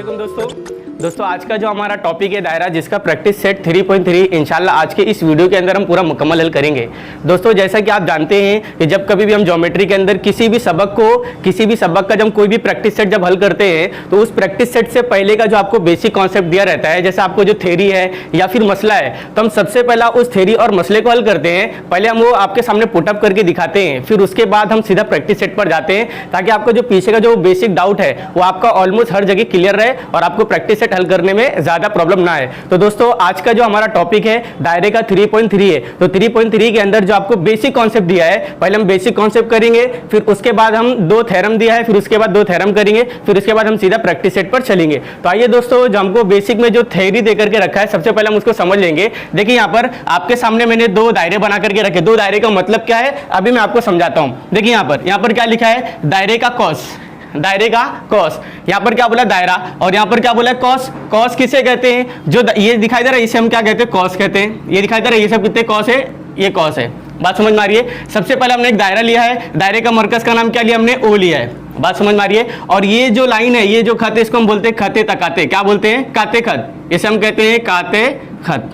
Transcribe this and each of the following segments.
वालेकुम दोस्तों आज का जो हमारा टॉपिक है दायरा, जिसका प्रैक्टिस सेट 3.3 इंशाल्लाह आज के इस वीडियो के अंदर हम पूरा मुकम्मल हल करेंगे। दोस्तों जैसा कि आप जानते हैं कि जब कभी भी हम ज्योमेट्री के अंदर किसी भी सबक का जब कोई भी प्रैक्टिस सेट जब हल करते हैं तो उस प्रैक्टिस सेट से पहले का जो आपको बेसिक कॉन्सेप्ट दिया रहता है, जैसे आपको जो थ्योरी है या फिर मसला है, तो हम सबसे पहला उस थ्योरी और मसले को हल करते हैं। पहले हम वो आपके सामने पुटअप करके दिखाते हैं, फिर उसके बाद हम सीधा प्रैक्टिस सेट पर जाते हैं, ताकि आपको जो पीछे का जो बेसिक डाउट है वो आपका ऑलमोस्ट हर जगह क्लियर रहे और आपको प्रैक्टिस सेट हल करने में ज्यादा प्रॉब्लम ना आए। तो दोस्तों आज का जो हमारा टॉपिक है दायरे का 3.3 है। तो 3.3 के अंदर जो आपको बेसिक कॉन्सेप्ट दिया है, पहले हम बेसिक कॉन्सेप्ट करेंगे, फिर उसके बाद हम दो थ्योरम दिया है, फिर उसके बाद दो थ्योरम करेंगे, फिर उसके बाद हम सीधा प्रैक्टिस सेट पर चलेंगे। तो आइए दोस्तों, जो हमको बेसिक में जो थ्योरी देकर के रखा है, सबसे पहले हम उसको समझ लेंगे। देखिए यहाँ पर आपके सामने मैंने दो दायरे बना करके रखे। दो दायरे का मतलब क्या है अभी मैं आपको समझाता हूं। देखिए यहाँ पर क्या लिखा है, दायरे का कॉस, दायरे का कॉस। यहाँ पर क्या बोला, दायरा, और यहाँ पर क्या बोला, कॉस। कॉस किसे कहते हैं, जो ये दिखाई दे रहा है इसे हम क्या कहते हैं, कॉस कहते हैं। ये दिखाई दे रहा है ये सब कितने कॉस है, ये कॉस है। बात समझ में आ रही है। सबसे पहले हमने एक दायरा लिया है, दायरे का मरकज का नाम क्या लिया हमने, ओ लिया है। बात समझ में आ रही है। और ये जो लाइन है, ये जो खत है, इसको हम बोलते हैं खते तकाते। क्या बोलते हैं, काते खत। इसे हम कहते हैं काते खत।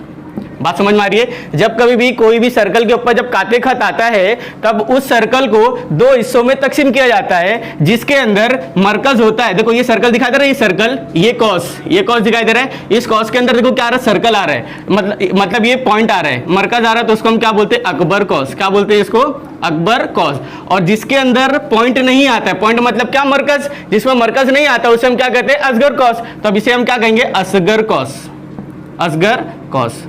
बात समझ में आ रही है। जब कभी भी कोई भी सर्कल के ऊपर जब काते खत आता है, तब उस सर्कल को दो हिस्सों में तकसीम किया जाता है, जिसके अंदर मरकज होता है। देखो ये सर्कल दिखाई दे रहा है, ये सर्कल, ये कॉस दिखाई दे रहा है। इस कॉस के अंदर देखो क्या आ रहा है, सर्कल आ रहा है, मतलब ये पॉइंट आ रहा है, मरकज आ रहा है, तो उसको हम क्या बोलते हैं, अकबर कॉस। क्या बोलते हैं इसको, अकबर कॉस। और जिसके अंदर पॉइंट नहीं आता है, पॉइंट मतलब क्या, मरकज, जिसमें मरकज नहीं आता उसे हम क्या कहते हैं, असगर कॉस। तो अब इसे हम क्या कहेंगे, असगर कॉस, असगर कॉस।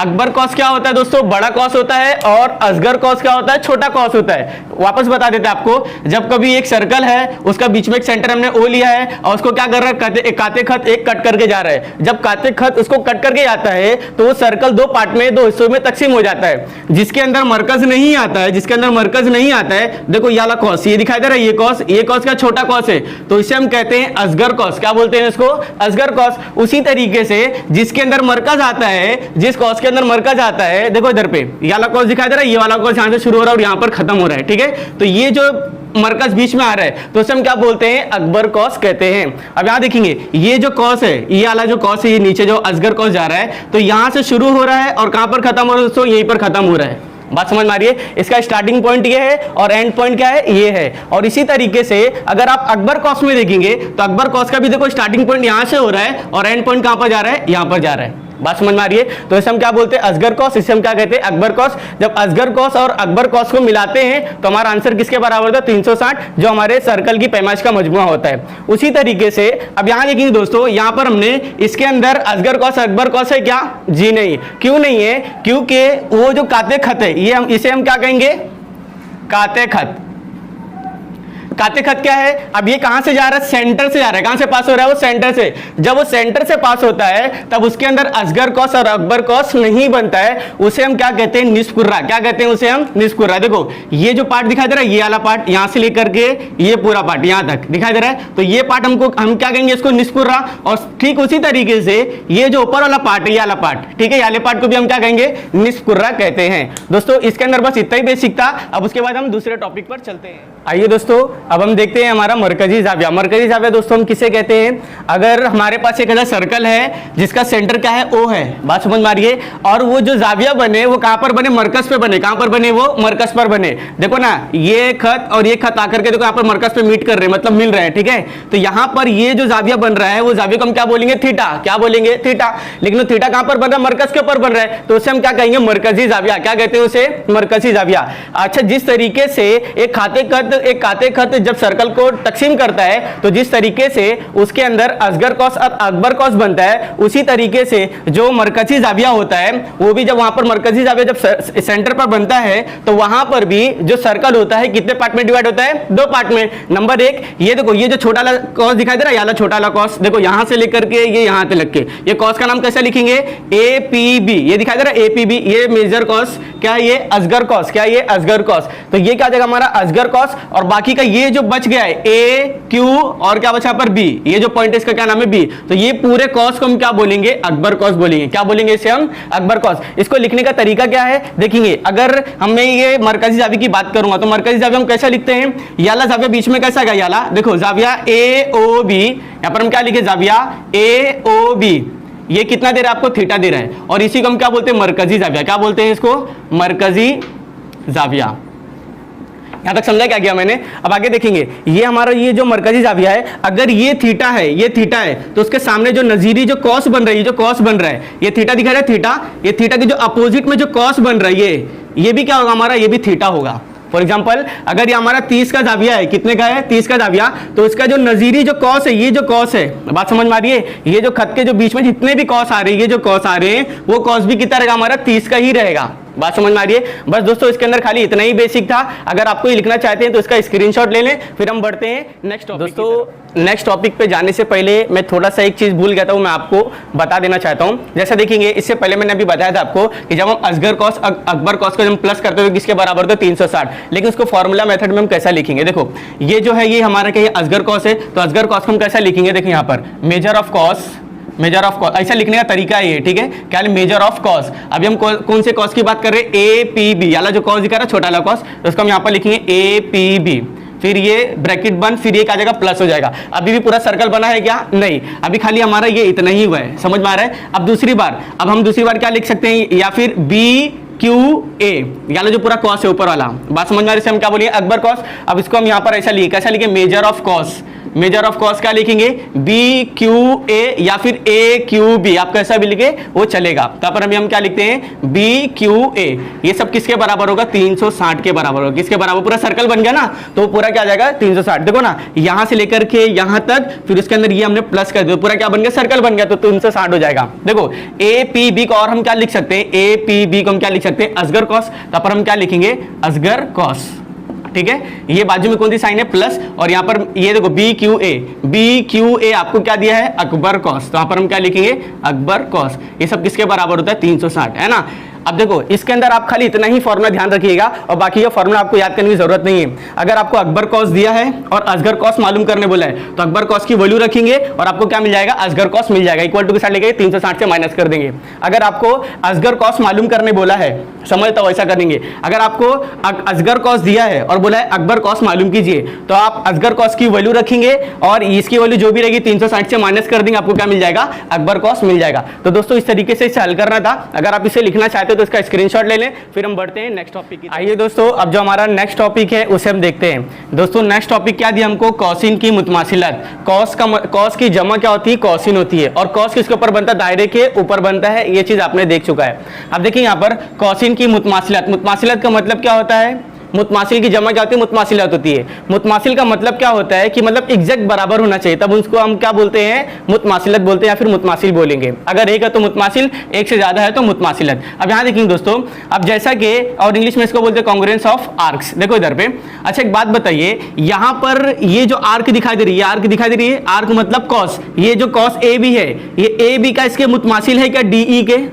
अकबर कॉस क्या होता है दोस्तों, बड़ा कॉस होता है, और असगर कॉस क्या होता है, छोटा कॉस होता है। वापस बता देते हैं आपको, जब कभी एक सर्कल है, उसका बीच में एक सेंटर हमने ओ लिया है, और उसको क्या कर रहा है, काते खत एक कट करके जा रहा है। जब काते खत उसको कट करके जाता है तो वो सर्कल दो पार्ट में, दो हिस्सों में तकसीम हो जाता है। जिसके अंदर मरकज नहीं आता है, जिसके अंदर मरकज नहीं आता है, देखो ये वाला कॉस, ये दिखाई दे रहा है, ये कॉस का छोटा कॉस है, तो इसे हम कहते हैं असगर कॉस। क्या बोलते हैं इसको, असगर कॉस। उसी तरीके से जिसके अंदर मरकज आता है, जिस कॉस के अंदर मरकज आता है, देखो इधर पे ये वाला कॉस दिखाई दे रहा है, ये वाला कॉस यहां से शुरू हो रहा है और यहां पर खत्म हो रहा है, ठीक है। तो ये जो मरकज बीच में आ रहा है, तो उसे हम क्या बोलते हैं, अकबर कॉस कहते हैं। अब यहां देखेंगे, ये जो कॉस है, ये वाला जो कॉस है, ये नीचे जो असगर कॉस जा रहा है, तो यहां से शुरू हो रहा है और कहां पर खत्म हो रहा है दोस्तों, यहीं पर खत्म हो रहा है। बात समझ में आ रही है। इसका स्टार्टिंग पॉइंट ये है और एंड पॉइंट क्या है, ये है। और इसी तरीके से अगर आप अकबर कॉस में देखेंगे, तो अकबर कॉस का भी देखो स्टार्टिंग पॉइंट यहां से हो रहा है और एंड पॉइंट कहां पर जा रहा है, यहां पर जा रहा है। बात समझ में आ रही है। तो इसे हम क्या बोलते हैं, असगर कॉस, इसे हम क्या कहते हैं, अकबर कॉस। जब असगर कॉस और अकबर कॉस को मिलाते हैं तो हमारा आंसर किसके बराबर होता है, 360, जो हमारे सर्कल की पैमाइश का मजमुआ होता है। उसी तरीके से अब यहां देखेंगे दोस्तों, यहां पर हमने इसके अंदर असगर कॉस अकबर कॉस है क्या, जी नहीं। क्यों नहीं है, क्योंकि वो जो काते खत है, ये इसे हम क्या कहेंगे, काते खत। काते खत क्या है, अब ये कहां से जा रहा है, सेंटर से जा रहा है। कहां से पास हो रहा है, वो सेंटर से। जब वो सेंटर से पास होता है तब उसके अंदर असगर कॉस और अकबर कॉस नहीं बनता है, उसे हम क्या कहते हैं, निस्कुर्रा। क्या कहते हैं उसे हम, निस्कुर्रा। देखो ये जो पार्ट दिखाई दे रहा है, ये वाला पार्ट यहां से लेकर के ये पूरा पार्ट यहां तक दिखाई दे रहा है, तो ये पार्ट हम क्या कहेंगे, इसको निस्कुर्रा। और ठीक उसी तरीके से ये जो ऊपर वाला पार्ट है, ये वाला पार्ट, ठीक है, ये वाले पार्ट को भी हम क्या कहेंगे, निस्कुर्रा कहते हैं। दोस्तों इसके अंदर बस इतना ही बेसिक था। अब उसके बाद हम दूसरे टॉपिक पर चलते हैं। आइए दोस्तों, अब हम देखते हैं हमारा मरकजी जाविया। मरकजी जाविया दोस्तों हम किसे कहते हैं, अगर हमारे पास एक ऐसा सर्कल है जिसका सेंटर क्या है, ओ है। बात समझ में आ रही है। और वो जो जाविया बने वो कहां पर बने, मरकज पे बने। कहां पर बने, वो मरकज पर बने। देखो ना, ये खत और ये खत आकर के देखो यहाँ पर मरकज पे मीट कर रहे हैं, मतलब मिल रहे हैं, ठीक है। तो यहाँ पर ये जो जाविया बन रहा है, वो जाविया को हम क्या बोलेंगे, थीटा। क्या बोलेंगे, थीटा। लेकिन वो थीटा कहां पर बन रहा है, मरकज के ऊपर बन रहा है, तो उसे हम क्या कहेंगे, मरकजी जाविया। क्या कहते हैं उसे, मरकजी जाविया। अच्छा, जिस तरीके से एक काते खत जब सर्कल को तकसीम करता है, तो जिस तरीके से उसके अंदर असगर कॉस और अकबर कॉस बनता है, उसी तरीके से जो मरकजी जाविया होता है, वो भी जब वहां पर मरकजी जाविया जब सेंटर पर बनता है, तो वहां पर भी जो सर्कल होता है कितने पार्ट में डिवाइड होता है, दो पार्ट में। नंबर एक, ये देखो, ये जो छोटा वाला कॉस दिखाई दे रहा है, ये छोटा वाला कॉस, देखो यहां से लेकर के ये यहां तक लग के, ये कॉस का नाम कैसे लिखेंगे, एपीबी। ये दिखाई दे रहा है एपीबी, ये मेजर कॉस, क्या है ये, असगर कॉस। क्या है ये, असगर कॉस। तो ये क्या आ जाएगा हमारा असगर कॉस। और बाकी का ये ये जो बच गया है ए क्यू और क्या बचा पर बी, ये जो पॉइंट है इसका क्या नाम है बी, तो ये पूरे कॉस को हम क्या बोलेंगे, अकबर कॉस बोलेंगे। क्या बोलेंगे इसे हम, अकबर कॉस। इसको लिखने का तरीका क्या है देखेंगे, अगर हमें ये मरकजी जावी की बात करूंगा तो मरकजी जावी हम कैसा लिखते हैं, याला जाविया बीच में कैसा गया, याला देखो जाविया ए ओ बी, यहां पर हम क्या लिखे जाविया ए ओ बी, ये कितना दे रहा है आपको, थीटा दे रहा है, और इसी को हम क्या बोलते हैं, मरकजी जाविया। क्या बोलते हैं इसको, मरकजी जाविया। यहां तक समझा क्या किया मैंने। अब आगे देखेंगे, ये हमारा ये जो मरकजी जाविया है, अगर ये थीटा है, ये थीटा है, तो उसके सामने जो नजीरी जो कॉस बन रही है, जो कॉस बन रहा है, ये थीटा दिखा रहा है, थीटा, ये थीटा के जो अपोजिट में जो कॉस बन रहा है, ये भी क्या होगा हमारा, ये भी थीटा होगा। फॉर एग्जाम्पल अगर ये हमारा 30 का जाविया है, कितने का है, 30 का जाविया, तो इसका जो नजीरी जो कॉस है, ये जो कॉस है, बात समझ में आ रही है, ये जो खत के जो बीच में जितने भी कॉस आ रहे हैं, ये जो कॉस आ रहे हैं, वो कॉस भी कितना रहेगा हमारा, 30 का ही रहेगा। बात समझ में आ रही है। बस दोस्तों इसके अंदर खाली इतना ही बेसिक था। अगर आपको ये लिखना चाहते हैं तो इसका स्क्रीनशॉट ले लें, फिर हम बढ़ते हैं नेक्स्ट टॉपिक। दोस्तों नेक्स्ट टॉपिक पे जाने से पहले मैं थोड़ा सा एक चीज भूल गया था, वो मैं आपको बता देना चाहता हूं। जैसा देखेंगे, इससे पहले मैंने अभी बताया था आपको कि जब हम असगर कॉस अकबर कॉस को जब प्लस करते हो किसके बराबर होता है, 360, लेकिन उसको फॉर्मूला मेथड में हम कैसा लिखेंगे, देखो ये जो है ये हमारा क्या असगर कॉस है, तो असगर कॉस को हम कैसा लिखेंगे, देखिए यहाँ पर measure of cos, major of cos, ऐसा लिखने का तरीका है ये, ठीक है, क्या मेजर ऑफ कॉस। अभी हम कौन से कॉस की बात कर रहे हैं, ए पी बी, याला जो कॉस दिखा रहा है छोटा वाला कॉस, तो उसको हम यहाँ पर लिखेंगे ए पी बी, फिर ये ब्रैकेट बंद, फिर ये क्या जाएगा, प्लस हो जाएगा। अभी भी पूरा सर्कल बना है क्या, नहीं, अभी खाली हमारा ये इतना ही हुआ है, समझ में आ रहा है। अब हम दूसरी बार क्या लिख सकते हैं, या फिर बी क्यू ए, याला जो पूरा कॉस है ऊपर वाला, बात समझ में आ रही है, हम क्या बोलेंगे, अकबर कॉस। अब इसको हम यहाँ पर ऐसा लिखे, कैसा लिखे, major of cos, major of cos क्या लिखेंगे, बी क्यू ए या फिर ए क्यू बी, आप कैसा भी लिखे वो चलेगा। तब पर हम क्या लिखते हैं, बी क्यू ए, ये सब किसके बराबर होगा, 360 के बराबर होगा। किसके बराबर, पूरा सर्कल बन गया ना, तो पूरा क्या आ जाएगा 360। देखो ना, यहां से लेकर के यहां तक, फिर उसके अंदर ये हमने प्लस कर दिया, पूरा क्या बन गया, सर्कल बन गया, तो 360 हो जाएगा। देखो ए पी बी को और हम क्या लिख सकते हैं, ए पी बी को हम क्या लिख सकते हैं, असगर कॉस। तब पर हम क्या लिखेंगे, असगर कॉस, ठीक है। ये बाजू में कौन सी साइन है, प्लस, और यहां पर ये देखो B Q A, B Q A आपको क्या दिया है, अकबर कॉस, तो यहां पर हम क्या लिखेंगे, अकबर कॉस। ये सब किसके बराबर होता है, 360, है ना। अब देखो इसके अंदर आप खाली इतना ही फॉर्मूला ध्यान रखिएगा, और बाकी का फॉर्मूला आपको याद करने की जरूरत नहीं है। अगर आपको अकबर कॉस दिया है और असगर कॉस मालूम करने बोला है, तो अकबर कॉस की वैल्यू रखेंगे और आपको क्या मिल जाएगा, असगर कॉस मिल जाएगा। इक्वल टू के साथ लेके 360 से माइनस कर देंगे। अगर आपको असगर कॉस मालूम करने बोला है, समझ तो वैसा करेंगे। अगर आपको असगर कॉस दिया है और बोला है अकबर कॉस मालूम कीजिए, तो आप असगर कॉस की वैल्यू रखेंगे और इसकी वैल्यू जो भी रहेगी 360 से माइनस कर देंगे, आपको क्या मिल जाएगा, अकबर कॉस मिल जाएगा। तो दोस्तों इस तरीके से इसे हल करना था। अगर आप इसे लिखना चाहते हो तो इसका स्क्रीनशॉट ले लें, फिर हम बढ़ते हैं नेक्स्ट टॉपिक की। आइए दोस्तों, अब जो हमारा नेक्स्ट टॉपिक है उसे हम देखते हैं। दोस्तों नेक्स्ट टॉपिक क्या दिया हमको, कॉसिन की मुतमासिलत। कॉस की जमा क्या होती है, कॉसिन होती है, और कॉस किसके ऊपर बनता है, दायरे के ऊपर बनता है। ये चीज आपने देख चुका है। अब देखिए यहाँ पर कॉसिन की मुतमासिलत, मुतमासिलत का मतलब क्या होता है, मुतमासिल की जमा क्या होती है, मुतमासिलत होती है। मुतमासिल का मतलब क्या होता है कि मतलब एग्जैक्ट बराबर होना चाहिए, तब उसको हम क्या बोलते हैं, मुतमासिलत बोलते हैं, या फिर मुतमासिल बोलेंगे। अगर एक है तो मुतमासिल, एक से ज्यादा है तो मुतमासिलत। अब यहाँ देखेंगे दोस्तों, अब जैसा कि और इंग्लिश में इसको बोलते हैं कॉन्ग्रुएंस ऑफ आर्क्स। देखो इधर पे, अच्छा एक बात बताइए, यहाँ पर ये जो आर्क दिखाई दे रही है, आर्क दिखाई दे रही है, आर्क मतलब कॉस, ये जो कॉस ए बी है, ये ए बी का इसके मुतमासिल है क्या, डी ई के,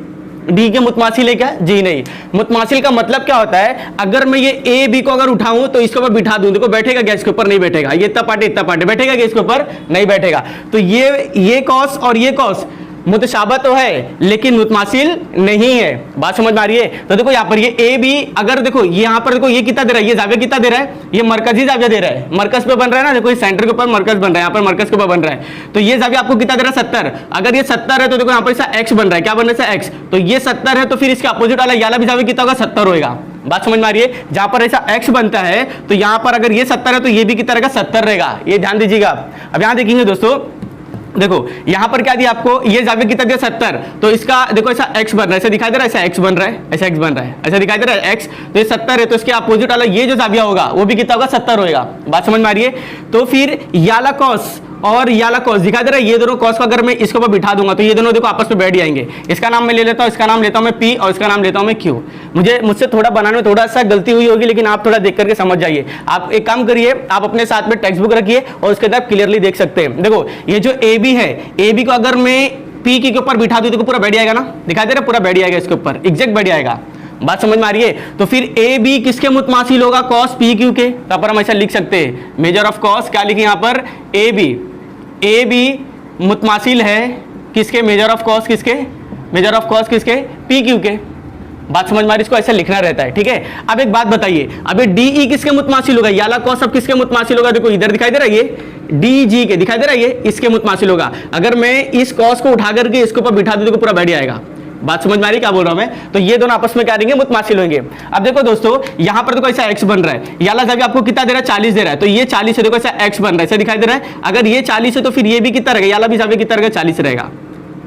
डी के मुतमासिल है क्या, जी नहीं। मुतमासिल का मतलब क्या होता है, अगर मैं ये ए बी को अगर उठाऊं तो इसके ऊपर बिठा दूं, देखो बैठेगा क्या इसके ऊपर, नहीं बैठेगा। ये इतना पार्ट बैठेगा क्या इसके ऊपर, नहीं बैठेगा। तो ये कॉस और ये कॉस मुतशाबा तो है लेकिन मुतमासिल नहीं है। बात समझ में आ रही है। तो देखो यहाँ पर ये ए बी, अगर देखो यहाँ पर देखो ये कितना दे रहा है, ये जाविया कितना दे रहा है, ये मरकजी जाविया दे रहा है, मरकज पे बन रहा है ना, देखो ये सेंटर के ऊपर मरकज बन रहा है, यहाँ पर मरकज के ऊपर बन रहा है। तो ये जाविया आपको कितना दे रहा है, 70। अगर ये 70 है तो देखो यहाँ पर इसका एक्स बन रहा है, क्या बन रहा है, एक्स। तो ये 70 है तो फिर इसके अपोजिट वाला याला भी जाविया कितना होगा, 70 होगा। बात समझ में आ रही है। जहां पर ऐसा x बनता है तो यहां पर अगर ये 70 है तो ये भी कितना रहेगा, 70 रहेगा। ये ध्यान दीजिएगा। अब यहां देखेंगे दोस्तों, देखो यहां पर क्या दिया आपको, ये जाविया कितना दिया, 70। तो इसका देखो ऐसा x बन रहा है, ऐसा दिखाई दे रहा है, ऐसा x बन रहा है, ऐसा x बन रहा है, ऐसा दिखाई दे रहा है x। तो ये 70 है तो इसके अपोजिट वाला ये जो जाविया होगा वो भी कितना होगा, 70 होगा। बात समझ में आ रही है। तो फिर याला कॉस और याला कॉस दिखाई दे रहा है, ये दोनों कॉस को अगर मैं इसके ऊपर बिठा दूंगा तो ये दोनों देखो आपस में बैठ जाएंगे। इसका नाम मैं ले लेता हूं, इसका नाम लेता हूं मैं P और इसका नाम लेता हूं मैं Q। मुझसे थोड़ा बनाने में थोड़ा सा गलती हुई होगी, लेकिन आप थोड़ा देख करके समझ जाइए। आप एक काम करिए, आप अपने साथ में टेक्स्ट बुक रखिए और उसके अंदर क्लियरली देख सकते हैं। देखो ये जो AB है, AB को अगर मैं P के ऊपर बिठा दूं तो पूरा बैठ जाएगा ना, दिखाई दे रहा है, पूरा बैठ जाएगा इसके ऊपर, एग्जैक्ट बैठ जाएगा। बात समझ में आ रही है? तो फिर ए बी किसके मुतमासिल होगा? कॉस पी क्यू के। तो पर हम ऐसा लिख सकते हैं मेजर ऑफ कॉस, क्या लिखें यहाँ पर? ए बी मुतमासिल है किसके? मेजर ऑफ कॉस किसके? मेजर ऑफ कॉस किसके? पी क्यू के। बात समझ में आ रही? इसको ऐसा लिखना रहता है, ठीक है। अब एक बात बताइए, अबे डी ई किसके मुतमासिल होगा? याला कॉस अब किसके मुतमासिल होगा? देखो इधर दिखाई दे रहा है ये डी जी के, दिखाई दे रहा है ये इसके मुतमासिल होगा। अगर मैं इस कॉस को उठा करके इसके ऊपर बिठा दूं तो पूरा बैठ जाएगा। बात समझ में आ रही क्या बोल रहा हूं मैं? तो ये दोनों आपस में क्या रहेंगे? मुतमासिल होंगे। अब देखो दोस्तों, यहां पर देखो ऐसा x बन रहा है, याला जाके आपको कितना दे रहा है? 40 दे रहा है, तो ये 40 है, देखो ऐसा x बन रहा है, ऐसा दिखाई दे रहा है। अगर ये 40 है तो फिर ये भी कितना रहेगा? याला भी जाके कितना रहेगा? 40 रहेगा।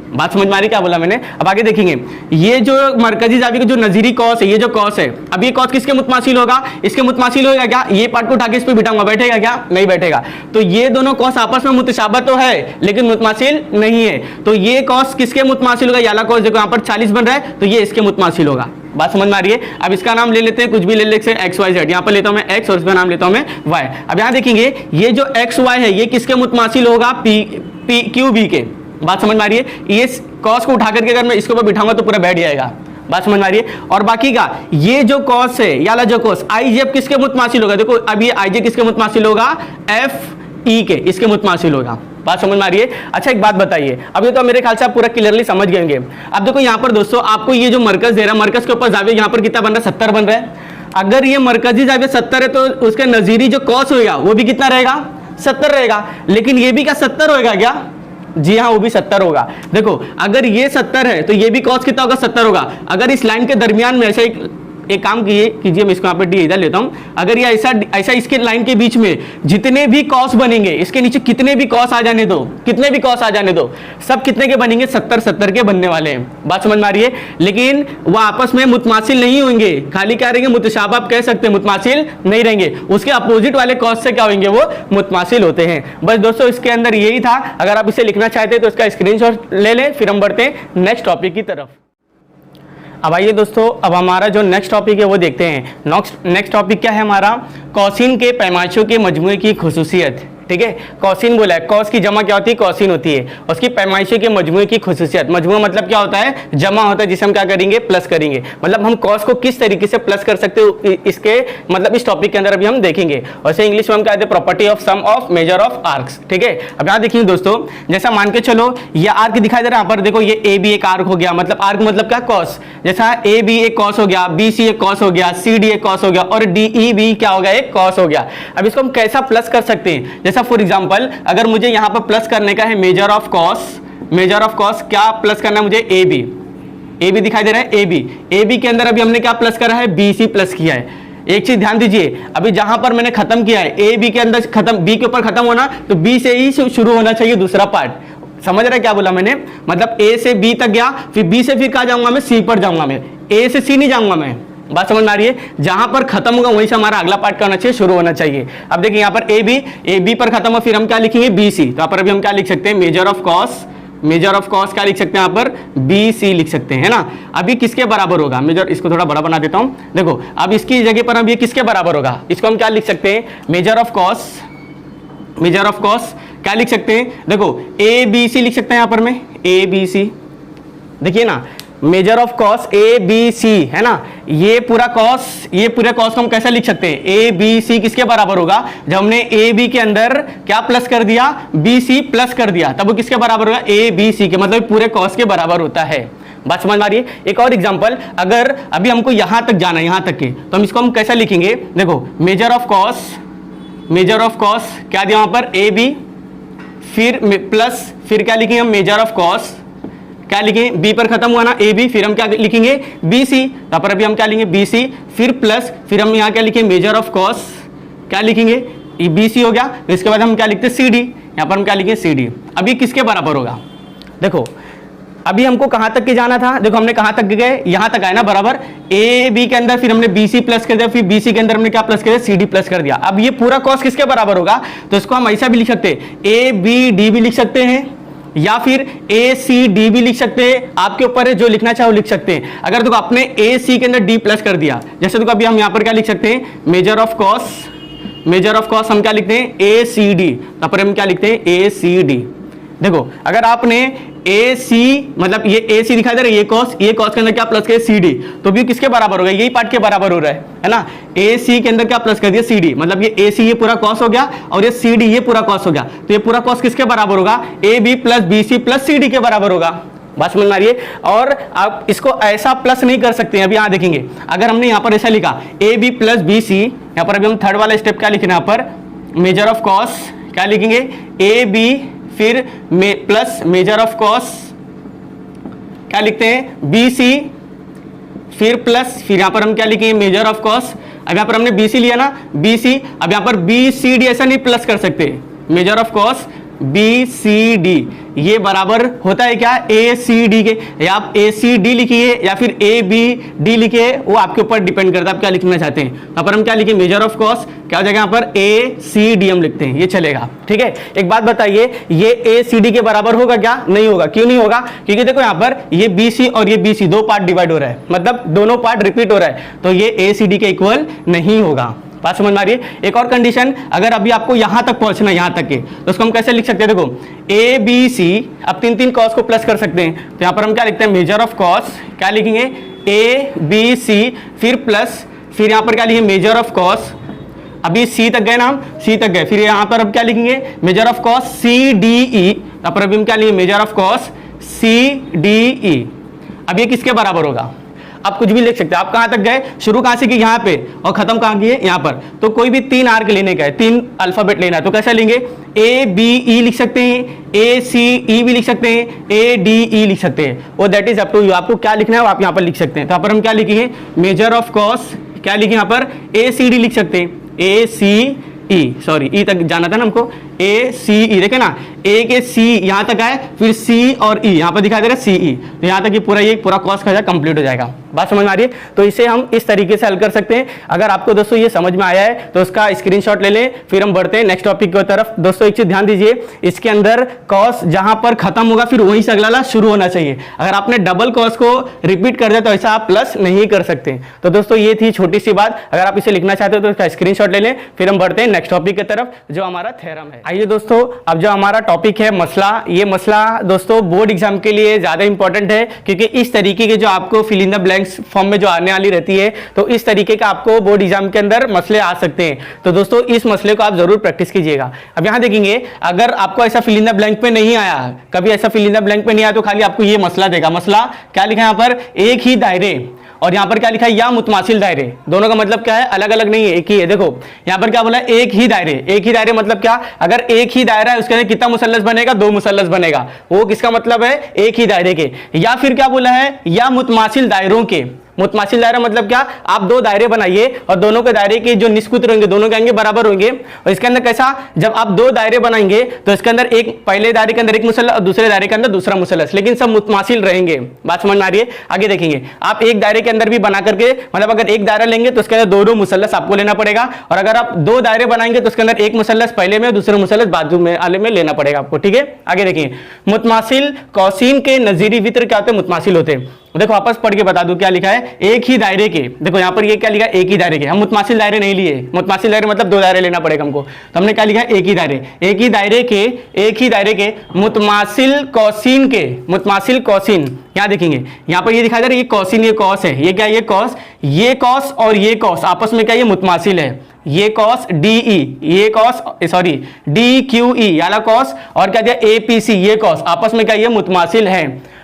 बात समझ में आ रही क्या बोला मैंने? अब आगे देखेंगे, ये जो मरकजी जावी का जो नजीरी कॉस है, ये जो कॉस है, अब ये कॉस किसके मुतमासिल होगा? इसके मुतमासिल होगा क्या? ये पार्ट को उठा के इस पे बिठाऊंगा, बैठेगा क्या? नहीं बैठेगा। तो ये दोनों कॉस आपस में मुतशाबह तो है लेकिन मुतमासिल नहीं है। तो ये कॉस किसके मुतमासिल होगा? याला कॉस देखो यहाँ पर 40 बन रहा है, तो ये इसके मुतमासिल होगा। बात समझ में आ रही है? अब इसका नाम ले लेते हैं, कुछ भी ले लेते हैं, एक्स वाई जेड। यहाँ पर लेता हूं मैं एक्स और इसका नाम लेता हूं मैं वाई। अब यहाँ देखेंगे, ये जो एक्स वाई है ये किसके मुतमासिल होगा? पी क्यू बी के। बात समझ में आ रही है? ये कॉस को उठा करके अगर मैं इसके ऊपर बिठाऊंगा तो पूरा बैठ जाएगा। बात समझ में आ रही है? और बाकी का ये जो कॉस है याला जो कॉस आई जे किसके मुतमासिल होगा? देखो अब ये आई जे किसके मुतमासिल होगा? एफ ई के, इसके मुतमासिल होगा। बात समझ में आ रही है? अच्छा एक बात बताइए, अब ये तो मेरे ख्याल से आप पूरा क्लियरली समझ गए होंगे। अब देखो यहाँ पर दोस्तों आपको ये जो मरकज दे रहा है, मरकज के ऊपर जाविया यहाँ पर कितना बन रहा है? 70 बन रहा है। अगर ये मरकजी जाविया 70 है तो उसके नजीरी जो कॉस होगा वो भी कितना रहेगा? 70 रहेगा। लेकिन ये भी क्या 70 होगा क्या? जी हाँ, वो भी 70 होगा। देखो अगर ये 70 है तो ये भी कॉस कितना होगा? 70 होगा। अगर इस लाइन के दरमियान में ऐसा एक काम कीजिए, मैं इसको यहाँ पे डी इधर लेता हूं। अगर ये ऐसा इसके लाइन के बीच में जितने भी कॉस बनेंगे, इसके नीचे कितने भी कॉस आ जाने दो, कितने भी कॉस आ जाने दो, सब कितने के बनेंगे? 70 के बनने वाले हैं। बात समझ में आ रही है? लेकिन वो आपस में मुतमासिल नहीं होंगे, खाली क्या रहेंगे? मुतशाबह आप कह सकते हैं, मुतमासिल नहीं रहेंगे। उसके अपोजिट वाले कॉस से क्या होंगे? वो मुतमासिल होते हैं। बस दोस्तों इसके अंदर यही था। अगर आप इसे लिखना चाहते हैं तो इसका स्क्रीनशॉट ले लें। फिर हम बढ़ते हैं नेक्स्ट टॉपिक की तरफ। अब आइए दोस्तों, अब हमारा जो नेक्स्ट टॉपिक है वो देखते हैं। नेक्स्ट टॉपिक क्या है हमारा? कॉसिन के पैमाइशों के मजमूए की खुसूसियत। ठीक है, कॉसिन बोला है, कॉस की जमा क्या होती है? कॉसिन होती है। उसकी पैमाइशों के मजमूए की खुसूसियत, मजमूआ मतलब क्या होता है? जमा होता है, जिसे हम क्या करेंगे? प्लस करेंगे। मतलब हम कॉस को किस तरीके से प्लस कर सकते हो, इसके मतलब इस टॉपिक के अंदर अभी हम देखेंगे। वैसे इंग्लिश में हम क्या कहते हैं? Property of sum of measure of arcs. ठीक है, अब यहाँ देखिए दोस्तों, जैसा मान के चलो ये आर्क दिखाई दे रहा है यहाँ पर, देखो ये ए बी एक आर्क हो गया, मतलब आर्क मतलब क्या? कॉस। जैसा ए बी एक कॉस हो गया, बी सी एक कॉस हो गया, सी डी एक कॉस हो गया और डी ई बी क्या हो गया? एक कॉस हो गया। अब इसको हम कैसा प्लस कर सकते हैं? जैसा फॉर एग्जांपल अगर मुझे यहां पर प्लस करने का है मेजर ऑफ कॉस, क्या प्लस करना है मुझे? ए बी दिखाई दे रहा है, ए बी के अंदर अभी हमने क्या प्लस करा है? बी सी प्लस किया है। एक चीज ध्यान दीजिए, अभी जहां पर मैंने खत्म किया है ए बी के अंदर खत्म, बी के ऊपर खत्म होना तो बी से ही शुरू होना चाहिए दूसरा पार्ट। समझ रहे क्या बोला मैंने? मतलब ए से बी तक गया, फिर बी से फिर कहा जाऊंगा मैं? सी पर जाऊंगा मैं, ए से सी नहीं जाऊंगा मैं। बात समझ में आ रही है? जहां पर खत्म होगा वहीं से हमारा अगला पार्ट क्या होना चाहिए? शुरू होना चाहिए। अब देखिए यहाँ पर ए बी पर खत्म हो, फिर हम क्या लिखेंगे? B C. तो यहाँ पर अभी हम क्या लिख सकते हैं? मेजर ऑफ कॉस क्या लिख सकते हैं? यहाँ पर बी सी लिख सकते हैं, है ना। अभी किसके बराबर होगा? मेजर, इसको थोड़ा बड़ा बना देता हूं। देखो अब इसकी जगह पर हम ये किसके बराबर होगा? इसको हम क्या लिख सकते हैं? मेजर ऑफ कॉस क्या लिख सकते हैं? देखो ए बी सी लिख सकते हैं यहाँ पर मैं, ए बी सी। देखिए ना, measure of cos A B C, है ना। ये पूरे कॉस को हम कैसे लिख सकते हैं? ए बी सी किसके बराबर होगा? जब हमने ए बी के अंदर क्या प्लस कर दिया? बी सी प्लस कर दिया, तब वो किसके बराबर होगा? ए बी सी के, मतलब पूरे कॉस के बराबर होता है। बात समझ में आ रही है? एक और एग्जांपल, अगर अभी हमको यहां तक जाना है, यहां तक के, तो हम इसको हम कैसे लिखेंगे? देखो मेजर ऑफ कॉस क्या दिया वहां पर? ए बी, फिर प्लस, फिर क्या लिखेंगे हम? मेजर ऑफ कॉस क्या लिखेंगे? बी पर खत्म हुआ ना ए बी, फिर हम क्या लिखेंगे? B C. यहाँ पर अभी हम क्या लिखेंगे? बी सी, फिर प्लस, फिर हम यहाँ क्या लिखेंगे? मेजर ऑफ कॉस क्या लिखेंगे? बी सी हो गया। इसके बाद हम क्या लिखते हैं? C D. यहाँ पर हम क्या लिखेंगे? C D. अभी किसके बराबर होगा? देखो अभी हमको कहां तक के जाना था? देखो हमने कहां तक गए? यहां तक आए ना बराबर। ए बी के अंदर फिर हमने बी सी प्लस कर दिया, फिर बी सी के अंदर हमने क्या प्लस कर दिया? सी डी प्लस कर दिया। अब ये पूरा कॉस किसके बराबर होगा? तो इसको हम ऐसा भी लिख सकते हैं, ए बी डी भी लिख सकते हैं, या फिर ए सी डी भी लिख सकते हैं। आपके ऊपर है, जो लिखना चाहे वो लिख सकते हैं। अगर देखो आपने ए सी के अंदर डी प्लस कर दिया, जैसे देखो अभी हम यहां पर क्या लिख सकते हैं? मेजर ऑफ कॉस हम क्या लिखते हैं? ए सी डी। तब पर हम क्या लिखते हैं? ए सी डी। देखो अगर आपने ए सी, मतलब ये ए सी दिखाई दे रहा है, ये कॉस के अंदर क्या प्लस कर सी डी, तो भी किसके बराबर होगा, यही पार्ट के बराबर हो रहा है ना। ए सी के अंदर क्या प्लस कर दिया सी डी, मतलब ये ए सी ये पूरा कॉस हो गया और ये सी डी ये पूरा कॉस हो गया, तो ये पूरा कॉस किसके बराबर होगा, A B plus B C plus C D के बराबर होगा। बात समझ में आ रही है। और आप इसको ऐसा प्लस नहीं कर सकते हैं, अभी यहां देखेंगे, अगर हमने यहां पर ऐसा लिखा A B plus B C, यहां पर अभी हम थर्ड वाला स्टेप क्या लिखना है, यहाँ पर मेजर ऑफ कॉस क्या लिखेंगे, ए बी फिर प्लस मेजर ऑफ कॉस क्या लिखते हैं, बी सी फिर प्लस, फिर यहां पर हम क्या लिखेंगे मेजर ऑफ कॉस। अब यहां पर हमने बी सी लिया ना, बी सी, अब यहां पर बी सी डी ऐसा नहीं प्लस कर सकते, measure of cos B C D ये बराबर होता है क्या, ए सी डी के, या आप ए सी डी लिखिए या फिर ए बी डी लिखिए, वो आपके ऊपर डिपेंड करता है आप क्या लिखना चाहते हैं। यहाँ पर हम क्या लिखे, मेजर ऑफ कॉस क्या हो जाएगा, यहाँ पर ए सी डी हम लिखते हैं, ये चलेगा। ठीक है, एक बात बताइए, ये ए सी डी के बराबर होगा क्या, नहीं होगा। क्यों नहीं होगा, क्योंकि देखो यहाँ पर ये बी सी और ये बी सी दो पार्ट डिवाइड हो रहा है, मतलब दोनों पार्ट रिपीट हो रहा है, तो ये ए सी डी के इक्वल नहीं होगा। बात समझ में आ रही है। एक और कंडीशन, अगर अभी आपको यहां तक पहुंचना है, यहां तक के, तो उसको हम कैसे लिख सकते हैं, देखो ए बी सी, अब तीन तीन कॉस को प्लस कर सकते हैं, तो यहां पर हम क्या लिखते हैं, मेजर ऑफ कॉस क्या लिखेंगे, ए बी सी फिर प्लस, फिर यहां पर क्या लिखेंगे मेजर ऑफ कॉस, अभी सी तक गए ना हम, सी तक गए, फिर यहां पर अब क्या लिखेंगे measure of cos C D E, यहां पर अभी हम क्या लिखेंगे measure of cos C D E. अब ये किसके बराबर होगा, आप कुछ भी लिख सकते हैं। आप कहां तक गए, शुरू कहां से की यहाँ पे और खत्म कहां की है यहाँ पर, तो कोई भी तीन आर्क लेने का है, तीन अल्फाबेट लेना है, तो कैसे लेंगे, ए बी ई लिख सकते हैं, ए सी ई भी लिख सकते हैं, ए डी ई लिख सकते हैं, वो that is up to you, आपको क्या लिखना है वो आप यहाँ पर लिख सकते हैं। तो यहाँ पर हम क्या लिखेंगे मेजर ऑफ कॉस क्या लिखे, यहाँ पर ए सी डी लिख सकते हैं, ए सी ई, सॉरी ई तक जाना था ना हमको, ए सी ई, देखे ना ए के सी यहां तक आए, फिर सी और ई यहां पर दिखाई दे रहा है सी ई, तो यहां तक ये पूरा कॉस का कंप्लीट हो जाएगा। बात समझ में आ रही है। तो इसे हम इस तरीके से हल कर सकते हैं। अगर आपको दोस्तों ये समझ में आया है तो उसका स्क्रीनशॉट ले लें, फिर हम बढ़ते हैं नेक्स्ट टॉपिक की तरफ। दोस्तों एक चीज ध्यान दीजिए, इसके अंदर कॉस जहां पर खत्म होगा फिर वहीं से अगला शुरू होना चाहिए। अगर आपने डबल कॉस को रिपीट कर दिया तो ऐसा आप प्लस नहीं कर सकते। तो दोस्तों ये थी छोटी सी बात, अगर आप इसे लिखना चाहते हो तो इसका स्क्रीनशॉट ले लें, फिर हम बढ़ते हैं नेक्स्ट टॉपिक की तरफ जो हमारा थ्योरम है। आइए दोस्तों, अब जो हमारा टॉपिक है मसला, ये मसला दोस्तों बोर्ड एग्जाम के लिए ज्यादा इंपॉर्टेंट है, क्योंकि इस तरीके के जो आपको fill in the blanks form में जो आने वाली रहती है, तो इस तरीके का आपको बोर्ड एग्जाम के अंदर मसले आ सकते हैं। तो दोस्तों इस मसले को आप जरूर प्रैक्टिस कीजिएगा। अब यहां देखेंगे, अगर आपको ऐसा फिल इन द ब्लैंक पे नहीं आया, कभी ऐसा फिल इन द ब्लैंक पे नहीं आया, तो खाली आपको ये मसला देगा। मसला क्या लिखा है यहाँ पर, एक ही दायरे, और यहां पर क्या लिखा है या मुतमासिल दायरे, दोनों का मतलब क्या है, अलग अलग नहीं है, एक ही है। देखो यहां पर क्या बोला है, एक ही दायरे। एक ही दायरे मतलब क्या, अगर एक ही दायरा है उसके अंदर कितना मुसल्लस बनेगा, दो मुसल्लस बनेगा, वो किसका मतलब है, एक ही दायरे के। या फिर क्या बोला है, या मुतमासिल दायरों के। मुतमासिल दायरा मतलब क्या, आप दो दायरे बनाइए और दोनों के दायरे के जो निस्कुत होंगे दोनों के आएंगे बराबर होंगे। और इसके अंदर कैसा, जब आप दो दायरे बनाएंगे तो इसके अंदर एक, पहले दायरे के अंदर एक मुसल्लस और दूसरे दायरे के अंदर दूसरा मुसल्लस, लेकिन सब मुतमासिल रहेंगे। बात समझ में आ रही है। आगे देखेंगे, आप एक दायरे के अंदर भी बना करके, मतलब अगर एक दायरा लेंगे तो उसके अंदर दो मुसल्लस आपको लेना पड़ेगा, और अगर आप दो दायरे बनाएंगे तो उसके अंदर एक मुसल्लस पहले में और दूसरे मुसल्लस बाजू में वाले में लेना पड़ेगा आपको। ठीक है, आगे देखिए, मुतमासिल कौसीन के नजीरी वित्र क्या होते हैं, मुतमासिल होते हैं। देखो वापस पढ़ के बता दूं क्या लिखा है, एक ही दायरे के। देखो यहाँ पर ये क्या लिखा है, एक ही दायरे के। हम मुतमासिल दायरे नहीं लिए, मुतमासिल दायरे मतलब दो दायरे लेना पड़ेगा हमको, तो हमने क्या लिखा है, एक ही दायरे। एक ही दायरे के, एक ही दायरे के मुतमासिल कौसीन के, मुतमासिल कौसीन। यहाँ देखेंगे, यहाँ पर ये दिखाई दे रहा है, ये कौसीन, ये कॉस है, ये क्या, ये कॉस, ये कॉस और ये कॉस आपस में क्या, ये मुतमासिल है। ये कॉस डी ई, ये cos, sorry D Q E वाला कॉस, और क्या दिया, ए पी सी, ये कॉस आपस में क्या, ये मुतमासिल है।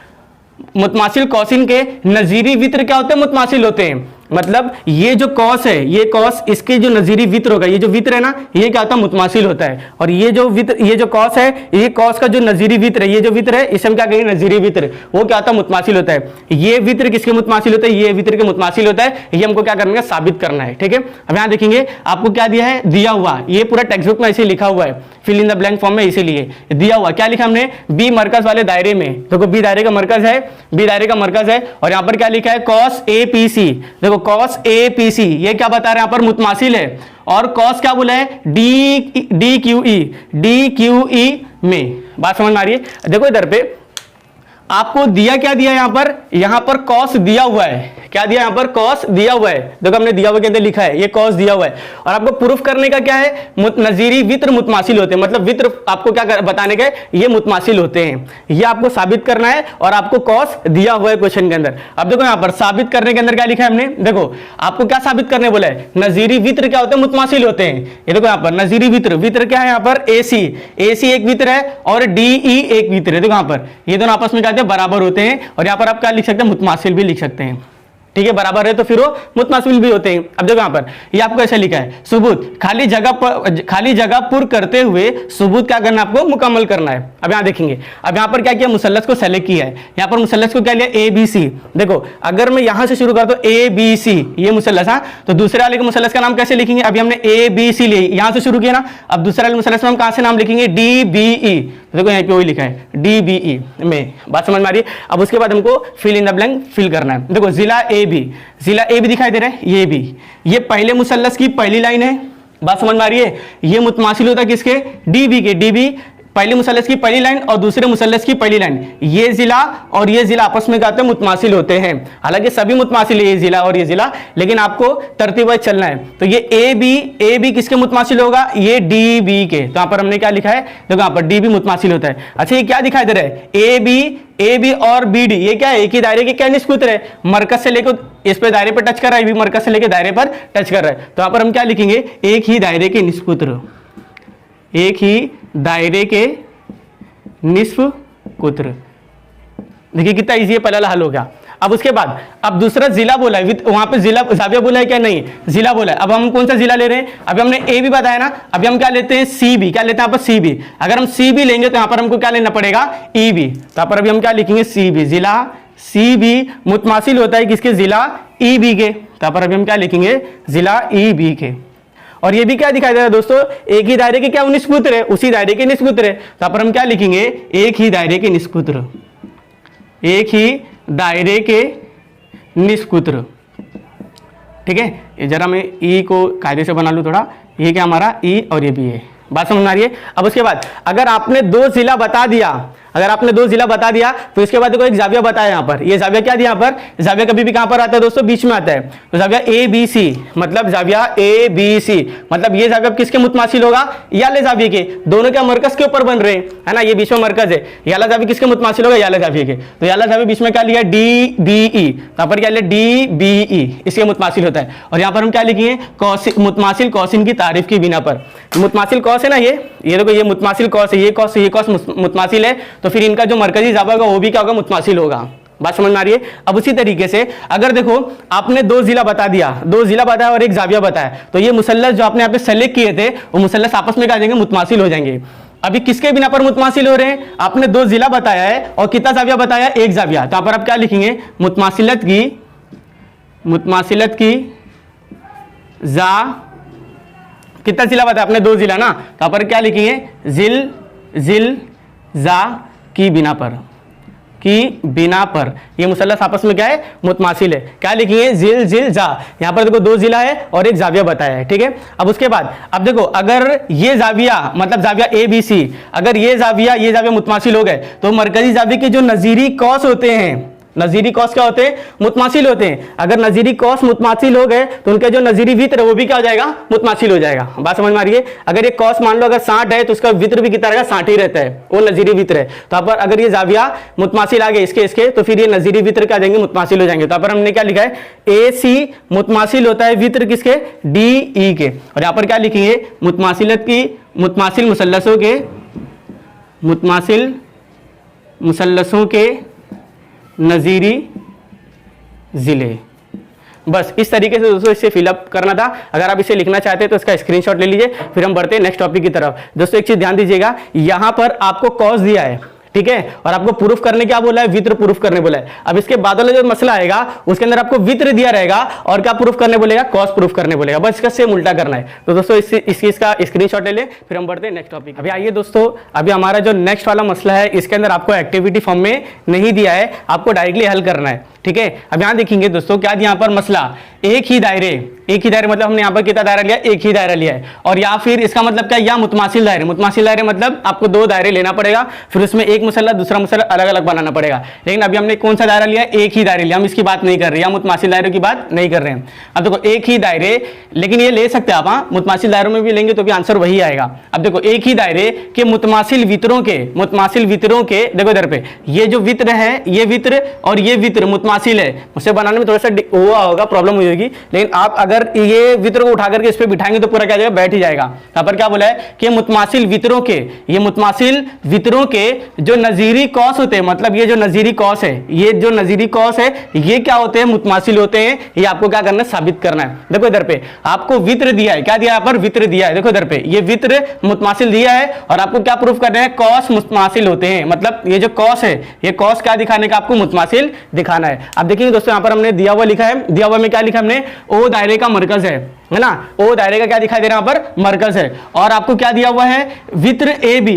मुतमासिल कौसिन के नजीरी वित्र क्या होते हैं, मुतमासिल होते हैं। मतलब ये जो कॉस है, ये कॉस, इसके जो नजीरी वित्र होगा, ये जो वित्र है ना, ये क्या होता है, मुतमासिल होता है। और ये जो वित्र, ये जो कॉस है, ये कॉस का जो नजीरी वित्र है, ये जो वित्र है, इसे हम क्या कहेंगे, नजीरी वित्र, वो क्या होता है, मुतमासिल होता है। ये वित्र किसके मुतमासिल होता है, ये वित्र के मुतमासिल होता है। ये हमको क्या करना है, साबित करना है। ठीक है, अब यहाँ देखेंगे, आपको क्या दिया है, दिया हुआ, ये पूरा टेक्स्ट बुक में ऐसे लिखा हुआ है, fill in the blank form में इसीलिए दिया हुआ। क्या लिखा हमने, बी मरकज वाले दायरे में। देखो बी दायरे का मरकज है, बी दायरे का मरकज है, और यहाँ पर क्या लिखा है, कॉस ए पी सी। देखो कॉस ए पी सी, ये क्या बता रहे हैं, यहाँ पर मुतमासिल है। और कॉस क्या बोला है, D Q E, D Q E में। बात समझ में आ रही है। देखो इधर पे, आपको दिया क्या दिया यहाँ पर कॉस दिया हुआ है, क्या दिया यहाँ पर कॉस दिया हुआ है, देखो हमने दिया हुआ के अंदर लिखा है ये कॉस दिया हुआ है। और आपको प्रूफ करने का क्या है, नजीरी वित्र मुतमासिल होते हैं, मतलब वित्र आपको क्या बताने का है, ये मुतमासिल होते हैं, ये आपको साबित करना है और आपको कॉस दिया हुआ है क्वेश्चन के अंदर। अब देखो यहाँ पर साबित करने के अंदर क्या लिखा है हमने, देखो आपको क्या साबित करने बोला है, नजीरी वित्र क्या होते हैं, मुतमासिल होते हैं। ये देखो यहाँ पर नजीरी वित्र, वित्र क्या है यहाँ पर AC, AC एक वित्र है और DE एक वित्र है। देखो यहाँ पर ये दोनों आपस में क्या होते हैं, बराबर होते हैं और यहाँ पर आप क्या लिख सकते हैं, मुतमासिल भी लिख सकते हैं, ठीक है, बराबर है तो फिर वो मुतमासिल भी होते हैं। अब देखो यहाँ पर ये आपको ऐसा लिखा है, सुबूत खाली जगह पुर करते हुए सुबूत क्या करना है, आपको मुकम्मल करना है। अब यहाँ देखेंगे, अब यहाँ पर क्या किया, मुसल्लस को सेलेक्ट किया है, यहाँ पर मुसल्लस को क्या लिया, ABC। देखो अगर मैं यहाँ से शुरू करता हूँ ABC, ये मुसल्लस, हाँ, तो दूसरे वाले के मुसल्लस का नाम कैसे लिखेंगे, अभी हमने ABC लिए, यहाँ से शुरू किया ना, अब दूसरे वाले मुसल्लस में हम कहाँ से नाम लिखेंगे, DBE। देखो यहाँ पे वही लिखा है DBE में, बात समझ में आ रही है। अब उसके बाद हमको fill in the blank fill करना है। देखो जिला ए बी दिखाई दे रहा है, ये भी, ये पहले मुसल्लस की पहली लाइन है, बात समझ में आ रही है। ये मुतमासिल होता है किसके, DB के, DB पहले मुसल्लस की पहली लाइन और दूसरे मुसल्लस की पहली लाइन, ये जिला और ये जिला आपस में क्या होते हैं, मुतमासिल होते हैं। हालांकि सभी मुतमासिल है, ये जिला और ये जिला, लेकिन आपको तरतीब वाइज चलना है। तो ये ए बी किसके मुतमासिल होगा, ये DB के, तो यहाँ पर हमने क्या लिखा है, देखो यहाँ पर DB मुतमासिल होता है। अच्छा ये क्या दिखाई दे रहा है, ए बी और BD, ये क्या है, एक ही दायरे के क्या निष्पुत्र है, मरकज से लेकर इस पे दायरे पर टच कर रहा है, भी मरकज से लेकर दायरे पर टच कर रहा है, तो यहाँ पर हम क्या लिखेंगे, एक ही दायरे के निष्पुत्र, एक ही दायरे के निस्फ कुत्र। देखिए कितना इजी है, पहला हल हो गया। अब उसके बाद अब दूसरा जिला बोला है, वहां पे जिला जाविया बोला है क्या, नहीं जिला बोला है। अब हम कौन सा जिला ले रहे हैं, अभी हमने AB बताया ना, अभी हम क्या लेते हैं, CB, क्या लेते हैं यहाँ पर CB। अगर हम CB लेंगे तो यहाँ पर हमको क्या लेना पड़ेगा, EB, तो यहाँ पर अभी हम क्या लिखेंगे, CB, जिला CB मुतमासिल होता है किसके, जिला EB के, तो यहाँ पर अभी हम क्या लिखेंगे, जिला EB के। और ये भी क्या दिखाई दे रहा है दोस्तों, एक ही दायरे के क्या निष्पुत्र है, उसी दायरे के निष्पुत्र है, तो पर हम क्या लिखेंगे, एक ही दायरे के निष्पुत्र, एक ही दायरे के निष्पुत्र, ठीक है। ये जरा मैं E को कायदे से बना लूं थोड़ा, ये क्या हमारा E और ये भी है, बात समझ में आ रही है। अब उसके बाद अगर आपने दो जिला बता दिया, अगर आपने दो जिला बता दिया तो इसके बाद देखो एक जाविया बताया यहाँ पर, ये जाविया क्या दिया यहाँ पर, जाविया कभी भी कहाँ पर आता है दोस्तों, बीच में आता है, तो जाविया ABC, मतलब जाविया ABC, मतलब ये जाविया किसके मुतमासिल होगा, याले जाविये के, दोनों क्या मरकज के ऊपर बन रहे हैं, है ना, ये बीच में मरकज है, याला जाविया किसके मुतमासिल होगा, याले जाविये के, तो याला जाविया बीच में क्या लिया, DBE, यहाँ पर क्या लिया, DBE इसके मुतमासिल होता है। और यहाँ पर हम क्या लिखेंगे, मुतमासिल कौसिन की तारीफ की बिना पर, मुतमासिल कौस है ना, ये देखो ये मुतमासिल कौस है, ये कौस मुतमासिल है, तो फिर इनका जो मरकजी जावा होगा वो भी क्या होगा, मुतमासिल होगा, बात समझ में आ रही है। अब उसी तरीके से अगर देखो आपने दो जिला बता दिया, दो जिला बताया और एक जाविया बताया, तो ये मुसल्लस जो आपने यहाँ पे सेलेक्ट किए थे वो मुसल्लस आपस में क्या जाएंगे, मुतमासिल हो जाएंगे। अभी किसके बिना पर मुतमासिल हो रहे हैं, आपने दो जिला बताया है और कितना जाविया बताया, एक जाविया, तो यहाँ पर आप क्या लिखेंगे, मुतमासिलत की जा, कितना जिला बताया आपने, दो जिला ना, तो यहाँ पर क्या लिखेंगे, जिल जा की बिना पर, ये मुसल्लस आपस में क्या है, मुतमासिल है, क्या लिखेंगे, जिल जा, यहां पर देखो दो जिला है और एक जाविया बताया है, ठीक है। अब उसके बाद अब देखो अगर ये जाविया मतलब जाविया ABC, अगर ये जाविया मुतमासिल हो गए तो मरकजी जाविया के जो नजीरी कौस होते हैं, नजीरी कौस क्या होते हैं, मुतमासिल होते हैं। अगर नजीरी कौस मुतमासिल हो गए तो उनके जो नजीरी वित्र है वो भी क्या हो जाएगा, मुतमासिल हो जाएगा, बात समझ में आ रही है। अगर ये कौस मान लो अगर 60 है तो उसका वित्र भी कितना रहेगा, 60 ही रहता है, वो नजीरी वित्र है। तो यहाँ पर अगर ये जाविया मुतमासिल आ गए इसके तो फिर ये नजीरी वित्र क्या जाएंगे, मुतमासिल हो जाएंगे। तो यहाँ पर हमने क्या लिखा है, AC मुतमासिल होता है वित्र किसके, DE के, और यहाँ पर क्या लिखेंगे, मुतमासिल मुसल्लसों के नजीरी जिले। बस इस तरीके से दोस्तों इसे फिलअप करना था। अगर आप इसे लिखना चाहते हैं तो इसका स्क्रीनशॉट ले लीजिए, फिर हम बढ़ते हैं नेक्स्ट टॉपिक की तरफ। दोस्तों एक चीज ध्यान दीजिएगा, यहां पर आपको कॉस दिया है, ठीक है, और आपको प्रूफ करने क्या बोला है, वित्र प्रूफ करने बोला है। अब इसके बाद वाला जो मसला आएगा उसके अंदर आपको वित्र दिया रहेगा और क्या प्रूफ करने बोलेगा, कॉस प्रूफ करने बोलेगा, बस इसका सेम उल्टा करना है। तो दोस्तों इसका स्क्रीनशॉट ले लें, फिर हम बढ़ते हैं नेक्स्ट टॉपिक। अभी आइए दोस्तों, अभी हमारा जो नेक्स्ट वाला मसला है इसके अंदर आपको एक्टिविटी फॉर्म में नहीं दिया है, आपको डायरेक्टली हल करना है। ठीक है। अब यहाँ देखेंगे दोस्तों क्या यहाँ पर मसला, एक ही दायरे मतलब हमने यहाँ पर कितना दायरा लिया, एक ही दायरा लिया है। और या फिर इसका मतलब क्या, या मुतमासिल दायरे मतलब आपको दो दायरे लेना पड़ेगा, फिर उसमें एक मुसल्लस दूसरा मुसल्लस अलग अलग बनाना पड़ेगा। लेकिन अभी हमने कौन सा दायरा लिया, एक ही दायरे लिया, हम इसकी बात नहीं कर रहे, या मुतमासिल दायरे की बात नहीं कर रहे हैं। अब देखो एक ही दायरे, लेकिन ये ले सकते हैं आप, हाँ मुतमासिल दायरों में भी लेंगे तो भी आंसर वही आएगा। अब देखो एक ही दायरे के मुतमासिल वितरों के देखो इधर पे ये जो वित्र है, ये वित्र और ये वित्र मुतमासिल है, उसे बनाने में थोड़ा सा हुआ होगा, प्रॉब्लम हुई होगी। लेकिन आप अगर ये वित्र को उठा करके इस पे बिठाएंगे तो पूरा क्या जाएगा, बैठ ही जाएगा। यहाँ पर क्या बोला है कि मुतमासिल वितरों के, ये मुतमासिल वितरों के जो नजीरी कौस होते हैं, मतलब ये जो नजीरी कौस है, ये जो नजीरी कौस है, ये क्या होते हैं, मुतमासिल होते हैं। ये आपको क्या करना है, साबित करना है। देखो इधर पे आपको वित्र दिया है, क्या दिया है यहाँ पर, वित्र दिया है। देखो इधर पे ये वित्र मुतमासिल दिया है और आपको क्या प्रूफ करना है, कौस मुतमासिल होते हैं। मतलब ये जो कौस है, ये कौस क्या दिखाने का, आपको मुतमासिल दिखाना है। अब देखिए दोस्तों यहाँ पर हमने दिया हुआ लिखा है, दिया हुआ में क्या लिखा हमने, ओ दायरे का मरकज है ना, ओ दायरे का क्या दिखाई दे रहा है, यहाँ पर मरकज है। और आपको क्या दिया हुआ है, वित्र ए बी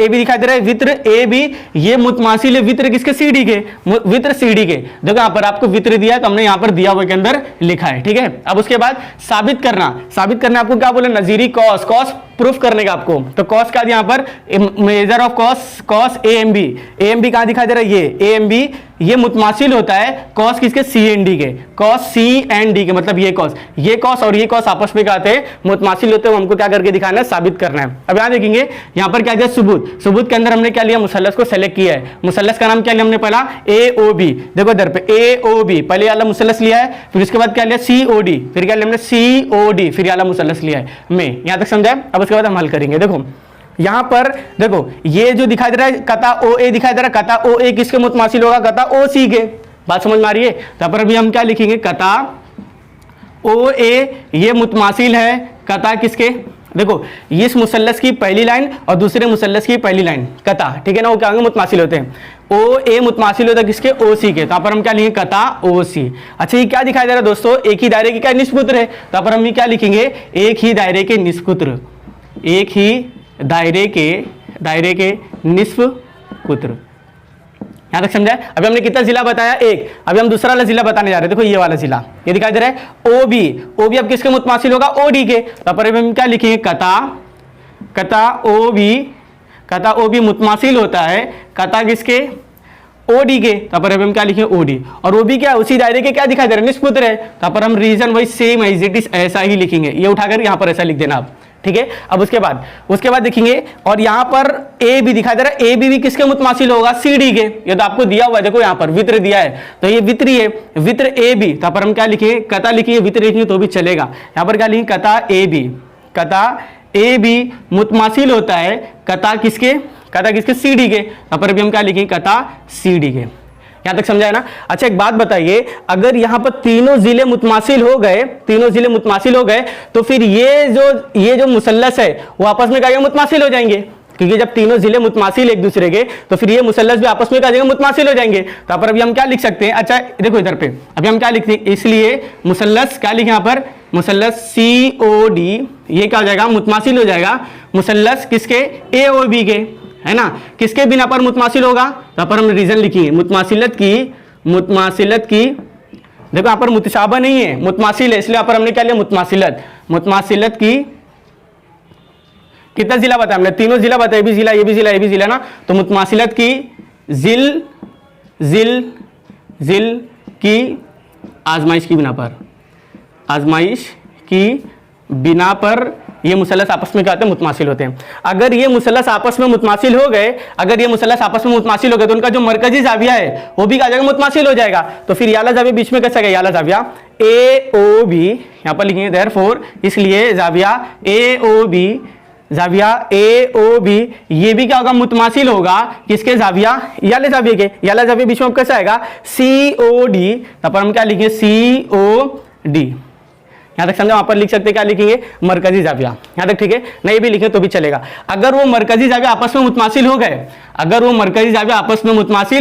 दिखाई दे रहा है, वित्र ए बी ये मुतमासिल है वित्र किसके, सी डी के, वित्र सी डी के। देखो यहाँ पर आपको वित्र दिया है तो हमने यहाँ पर दिया हुआ के अंदर लिखा है, ठीक है। अब उसके बाद साबित करना आपको क्या बोले, नजीरी कॉस प्रूफ करने का आपको, तो कॉस क्या दिया यहाँ पर, measure of cos A M B कहां दिखाई दे रहा है, ये ए एम बी ये मुतमासिल होता है कॉस किसके, सी एन डी के, कॉस सी एन डी के, मतलब ये कॉस और ये कॉस आपस में क्या आते हैं, मुतमासिल होते हैं। हमको क्या करके दिखाना है, साबित करना है। अब यहाँ देखेंगे यहाँ पर क्या दिया, सबूत के अंदर हमने क्या लिया, मुसल्लस को सेलेक्ट किया है। मुसल्लस का नाम क्या लिया हमने, पहला ए ओ बी, देखो इधर पे ए ओ बी, पहले वाला मुसल्लस लिया है, फिर उसके बाद क्या लिया सी ओ डी, फिर क्या लिया हमने सी ओ डी, फिर वाला मुसल्लस लिया है में। यहाँ तक समझा है। अब उसके बाद हम हल करेंगे। देखो यहां पर देखो ये जो दिखाई दे रहा है कता ओ ए दिखाई दे रहा है, कता ओ ए किसके मुतमासिल होगा, कता ओ सी के, बात समझ में आ रही है। तो पर अभी हम क्या लिखेंगे, कता ओ ए ये मुतमासिल है कता किसके, देखो इस मुसल्लस की पहली लाइन और दूसरे मुसल्लस की पहली लाइन कता, ठीक है ना, वो क्या होंगे, मुतमासिल होते हैं। ओ ए मुतमासिल होता है किसके, ओ सी के, तो पर हम क्या लिखेंगे, कता ओ सी। अच्छा ये क्या दिखाई दे रहा है दोस्तों, एक ही दायरे के क्या निस्पुत्र है, तो पर हम ये क्या लिखेंगे, एक ही दायरे के निस्पुत्र, एक ही दायरे के निस्फ पुत्र। यहां तक समझा है। अभी हमने कितना जिला बताया, एक। अभी हम दूसरा वाला जिला बताने जा रहे हैं। देखो ये वाला जिला ये दिखाई दे रहा है, ओ बी अब किसके मुतमासिल होगा, ओ डी के, तो पर हम क्या लिखेंगे, कता ओ बी मुतमासिल होता है कता किसके, ओ डी के, तो पर हम क्या लिखेंगे, ओ डी। और वो भी क्या उसी दायरे के क्या दिखाई दे रहा है, निष्पुत्र है, तो पर हम रीजन वही सेम एज इट इज ऐसा ही लिखेंगे। ये उठाकर यहां पर ऐसा लिख देना आप, ठीक है। अब उसके बाद देखेंगे, और यहां पर ए बी दिखाई दे रहा है, ए बी किसके मुतमासिल होगा, सी डी के। ये तो आपको दिया हुआ है, देखो यहां पर वित्र दिया है, तो ये वित्री है, वित्र ए बी, तो पर हम क्या लिखेंगे, कता लिखेंगे, वित्र लिखेंगे तो भी चलेगा। यहां पर क्या लिखेंगे, कता ए बी मुतमासिल होता है कता किसके सी डी के, तो पर भी हम क्या लिखेंगे, कता सी डी के। यहां तक समझा है ना। अच्छा एक बात बताइए, अगर यहां पर तीनों जिले मुतमासिल हो गए तो फिर ये जो मुसल्लस है वो आपस में क्या मुतमासिल हो जाएंगे, क्योंकि जब तीनों जिले मुतमासिल एक दूसरे के तो फिर ये मुसल्लस भी आपस में क्या जाएंगे, मुतमासिल हो जाएंगे। तो पर अभी हम क्या लिख सकते हैं, अच्छा देखो इधर पे अभी हम क्या लिखते हैं, इसलिए मुसल्लस क्या लिखे, यहाँ पर मुसल्लस सी ओ डी ये क्या हो जाएगा, मुतमासिल हो जाएगा मुसल्लस किसके, ए ओ बी के, है ना, किसके बिना पर मुतमासिल होगा, तो पर हमने रीजन लिखी मुतमासिलत की देखो यहाँ पर मुतशाबा नहीं है, मुतमासिल है, इसलिए यहाँ पर हमने क्या लिया, मुतमासिलत की कितना जिला बताया हमने, तीनों जिला बताया, ये भी जिला ना, तो मुतमासिलत की जिल की आजमाइश की बिना पर ये मुसल्लस आपस में क्या होते हैं, मुतमासिल होते हैं। अगर ये मुसल्लस आपस में मुतमासिल हो गए तो उनका जो मरकजी जाविया है वो भी क्या जाएगा, मुतमासिल हो जाएगा। तो फिर याला जाविया बीच में कैसा गया, याला जाविया ए ओ बी, यहाँ पर लिखेंगे देयरफॉर, इसलिए जाविया ए ओ बी ये भी क्या होगा, मुतमासिल होगा किसके, जाविया याले जाविया के, याला जाविया बीच में कैसा आएगा, सी ओ डी, तब पर हम क्या लिखेंगे, सी ओ डी। यहां तक समझो, वहां पर लिख सकते हैं क्या लिखेंगे, मरकजी जाविया। यहां तक ठीक है, नहीं भी लिखे तो भी चलेगा। अगर वो मरकजी जाविया आपस में मुतमासिल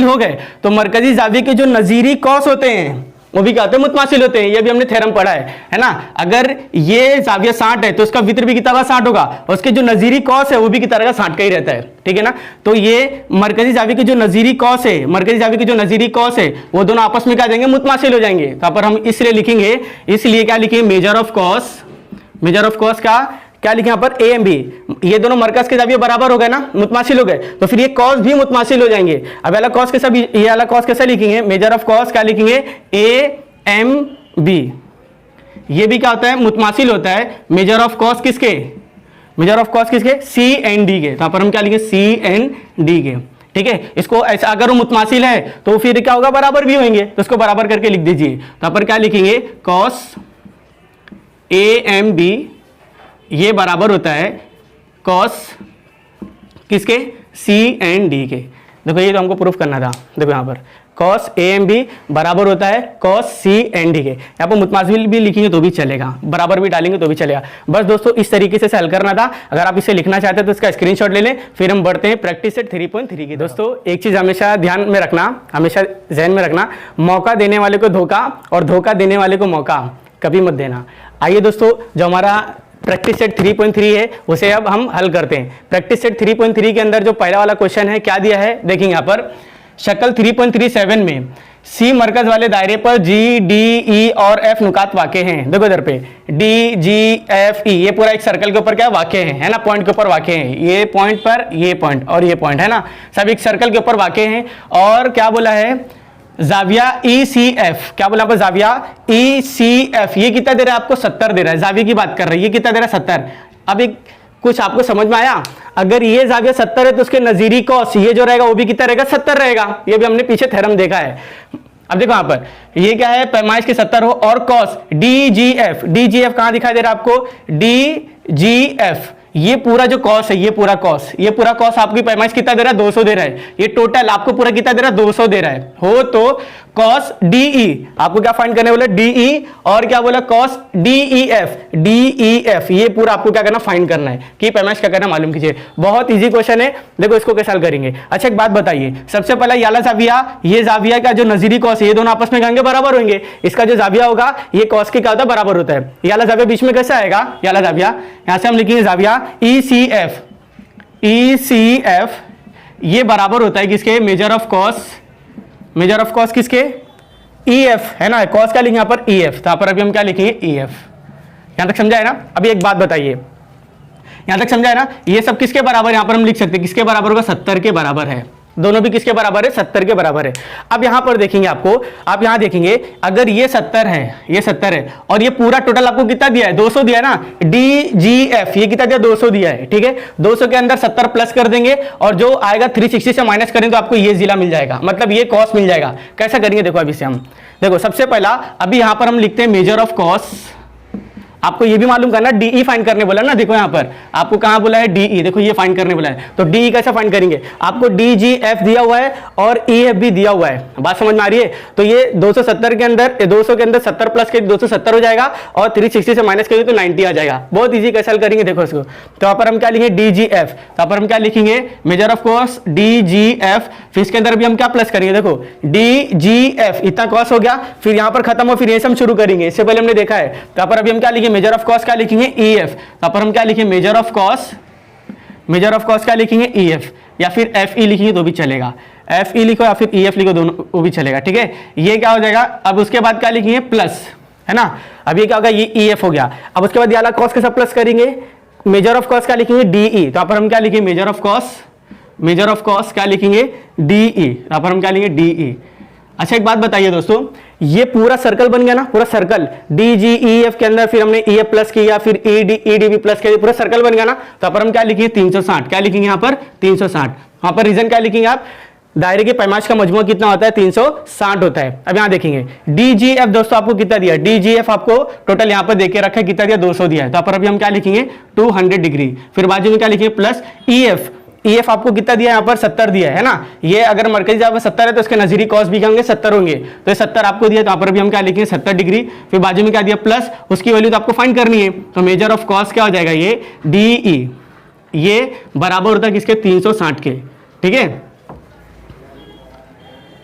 हो गए तो मरकजी जाविया के जो नजीरी कौस होते हैं, वो भी क्या होते हैं, मुतमासिल होते हैं। ये भी हमने थ्योरम पढ़ा है ना। अगर ये जाविया 60 है तो उसका वित्र भी कितना होगा, 60 होगा, और उसके जो नजीरी कॉस है वो भी कितना रहेगा, 60 का ही रहता है, ठीक है ना। तो ये मरकजी जाविया की जो नजीरी कॉस है, मरकजी जाविया की जो नजीरी कॉस है, वो दोनों आपस में क्या जाएंगे, मुतमासिल हो जाएंगे। तो पर हम इसलिए लिखेंगे, इसलिए क्या लिखेंगे, measure of cos, major of cos का क्या लिखें यहाँ पर, ए एम बी, ये दोनों मरकज के जाविये बराबर हो गए ना, मुतमासिल हो गए, तो फिर ये कॉस भी मुतमासिल हो जाएंगे। अब वाला कॉस कैसा, ये वाला कॉस कैसा लिखेंगे, मेजर ऑफ कॉस क्या लिखेंगे, ए एम बी। ये भी क्या होता है, मुतमासिल होता है। मेजर ऑफ कॉस किसके, मेजर ऑफ कॉस किसके, सी एन डी के। तो यहाँ पर हम क्या लिखेंगे, सी एन डी के, ठीक है। इसको ऐसा अगर वो मुतमासिल है तो फिर क्या होगा, बराबर भी होंगे, तो इसको बराबर करके लिख दीजिए। तो यहाँ पर क्या लिखेंगे, कॉस ए एम बी ये बराबर होता है कॉस किसके, सी एन डी के। देखो ये तो हमको प्रूफ करना था, देखो यहाँ पर कॉस ए एम बी बराबर होता है कॉस सी एन डी के। यहाँ पर मुतमासिल भी लिखेंगे तो भी चलेगा, बराबर भी डालेंगे तो भी चलेगा। बस दोस्तों इस तरीके से हल करना था। अगर आप इसे लिखना चाहते हैं तो इसका स्क्रीनशॉट ले लें। फिर हम बढ़ते हैं प्रैक्टिस सेट 3.3 की। दोस्तों एक चीज हमेशा ध्यान में रखना, हमेशा जहन में रखना, मौका देने वाले को धोखा और धोखा देने वाले को मौका कभी मत देना। आइए दोस्तों, जो हमारा प्रैक्टिस सेट 3.3 है उसे अब हम हल करते हैं। प्रैक्टिस सेट 3.3 के अंदर जो पहला वाला क्वेश्चन है क्या दिया है, देखिए यहाँ पर शक्ल 3.37 में सी मरकज वाले दायरे पर जी, डी, ई और एफ नुकात वाक़े हैं। देखो इधर पे डी, जी, एफ, ई, ये पूरा एक सर्कल के ऊपर क्या वाक़े हैं, है ना, पॉइंट के ऊपर वाक़े हैं। ये पॉइंट पर ये पॉइंट और ये पॉइंट, है ना, सब एक सर्कल के ऊपर वाक़े हैं। और क्या बोला है, जाविया ई सी एफ, क्या बोला पर जाविया ई सी एफ, ये कितना दे रहा है आपको, 70 दे रहा है। जाविया की बात कर रही है, ये कितना दे रहा है, 70। अब एक कुछ आपको समझ में आया, अगर ये जाविया 70 है तो उसके नजीरी कॉस ये जो रहेगा वो भी कितना रहेगा, 70 रहेगा। ये भी हमने पीछे थ्योरम देखा है। अब देखो यहाँ पर ये क्या है, पैमाइश के 70 हो, और cos D G F, D G F कहां दिखाई दे रहा है आपको, डी जी एफ, ये पूरा जो कॉस है, ये पूरा कॉस, ये पूरा कॉस आपकी पैमाइश कितना दे रहा है, 200 दे रहा है। ये टोटल आपको पूरा कितना दे रहा है, 200 दे रहा है। हो तो कॉस डीई आपको क्या फाइंड करने बोला, डीई, और क्या बोला cos D E F, D E F, ये पूरा आपको क्या करना, फाइंड करना है कि पैमाइश क्या करना, मालूम कीजिए। बहुत इजी क्वेश्चन है, देखो इसको कैसे हल करेंगे। अच्छा एक बात बताइए, सबसे पहला याला जाविया, ये जाविया का जो नजीरी कॉस है ये दोनों आपस में कहेंगे बराबर होंगे। इसका जो जाविया होगा ये कॉस के क्या होता है, बराबर होता है। याला जाविया बीच में कैसे आएगा, याला जाविया यहां से हम लिखेंगे जाविया ई सी एफ, ई सी एफ ये बराबर होता है किसके, major of cos, major of cos किसके, ई एफ, है ना, कॉस क्या लिखेंगे यहाँ पर, ई एफ। तो यहाँ पर अभी हम क्या लिखेंगे, ई एफ। यहां तक समझा है ना। अभी एक बात बताइए, यहां तक समझा है ना, ये सब किसके बराबर, यहां पर हम लिख सकते हैं किसके बराबर होगा, 70 के बराबर है। दोनों भी किसके बराबर है, 70 के बराबर है। अब यहां पर देखेंगे आपको, आप यहां देखेंगे अगर ये 70 है, ये 70 है, और ये पूरा टोटल आपको कितना दिया है, 200 दिया है ना, डी जी एफ ये कितना दिया, 200 दिया है, ठीक है। 200 के अंदर 70 प्लस कर देंगे और जो आएगा 360 से माइनस करेंगे तो आपको ये जिला मिल जाएगा, मतलब ये कॉस मिल जाएगा। कैसा करेंगे देखो, अभी से हम देखो, सबसे पहला अभी यहां पर हम लिखते हैं मेजर ऑफ कॉस। आपको ये भी मालूम करना, डीई फाइंड करने बोला ना, देखो यहां पर आपको कहां बोला है, डीई, देखो ये फाइंड करने बोला है। तो डीई कैसे फाइंड करेंगे, आपको डी जी एफ दिया हुआ है और ई एफ भी दिया हुआ है, बात समझ में आ रही है। तो ये 270 के अंदर, 200 के अंदर 70 प्लस के 270 हो जाएगा और 360 से माइनस करेंगे तो 90 आ जाएगा। बहुत ईजी, कैसे हल करेंगे देखो इसको। तो यहाँ पर हम क्या लिखेंगे, डी जी एफ, तो यहाँ पर हम क्या लिखेंगे, measure of cos D G F, फिर इसके अंदर भी हम क्या प्लस करेंगे, देखो डी जी एफ इतना कॉस हो गया, फिर यहाँ पर खत्म हो, फिर ये हम शुरू करेंगे, इससे पहले हमने देखा है। तो यहाँ पर अभी हम क्या लिखेंगे, मेजर ऑफ कॉस क्या लिखेंगे, ई एफ। यहाँ पर हम क्या लिखेंगे, measure of cos, major of cos क्या लिखेंगे, ई एफ, या फिर एफ ई लिखेंगे तो भी चलेगा, एफ ई लिखो या फिर ई एफ लिखो, दोनों वो भी चलेगा, ठीक है। ये क्या हो जाएगा, अब उसके बाद क्या लिखेंगे, प्लस, है ना। अब ये क्या होगा, ये ई एफ हो गया। अब उसके बाद ये वाला कॉस के साथ प्लस करेंगे, मेजर ऑफ कॉस क्या लिखेंगे, डीई। तो यहाँ पर हम क्या लिखेंगे, measure of cos, major of cos क्या लिखेंगे, डीई। यहाँ पर हम क्या लिखेंगे, डीई। अच्छा एक बात बताइए दोस्तों, ये पूरा सर्कल बन गया ना, पूरा circle D G E F के अंदर फिर हमने ई एफ प्लस किया, फिर ई डी भी प्लस किया, पूरा सर्कल बन गया ना। तो पर हम क्या लिखेंगे, 360, क्या लिखेंगे यहाँ पर 360। वहां पर रीजन क्या लिखेंगे आप, दायरे के पैमाइश का मजमूआ कितना होता है, 360 होता है। अब यहाँ देखेंगे डी जी एफ दोस्तों आपको कितना दिया, डी जी एफ आपको टोटल यहाँ पर देके रखा है, कितना दिया, 200 दिया है। तो पर अभी हम क्या लिखेंगे, 200 डिग्री, फिर बाजू में क्या लिखेंगे, plus E F, E F आपको कितना दिया है, यहाँ पर 70 दिया है ना। ये अगर मरकजी जगह 70 है तो इसके नजीरी कॉस भी होंगे 70 होंगे, तो ये 70 आपको दिया, तो यहाँ पर भी हम क्या लिखेंगे, 70 डिग्री, फिर बाजू में क्या दिया, प्लस, उसकी वैल्यू तो आपको फाइंड करनी है। तो मेजर ऑफ कॉस क्या हो जाएगा, ये डीई, ये बराबर होता है किसके, 360 के, ठीक है।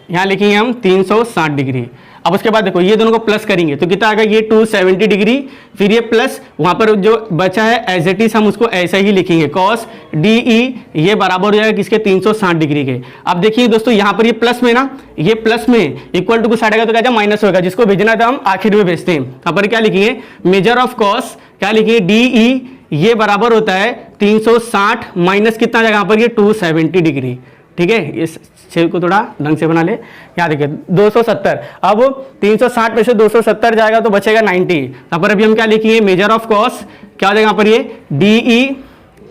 यहां लिखेंगे हम 360 डिग्री। अब उसके बाद देखो ये दोनों को प्लस करेंगे तो कितना आएगा, ये 270 डिग्री, फिर ये प्लस वहां पर जो बचा है एज इट इज हम उसको ऐसे ही लिखेंगे cos DE, ये बराबर हो जाएगा किसके, 360 डिग्री के। अब देखिए दोस्तों यहाँ पर ये प्लस में ना, ये प्लस में इक्वल टू कुछ हटेगा तो क्या जाए माइनस होगा, जिसको भेजना था हम आखिर में भेजते हैं। यहाँ पर क्या लिखेंगे, मेजर ऑफ cos क्या लिखेंगे DE, ये बराबर होता है 360 माइनस कितना आ जाएगा यहाँ पर, ये 270 डिग्री। ठीक है, इस छेद को थोड़ा ढंग से बना ले। यहाँ देखिए 270, अब 360 में से 270 जाएगा तो बचेगा 90। यहाँ पर अभी हम क्या लिखेंगे, मेजर ऑफ cos क्या हो जाएगा यहाँ पर, ये DE,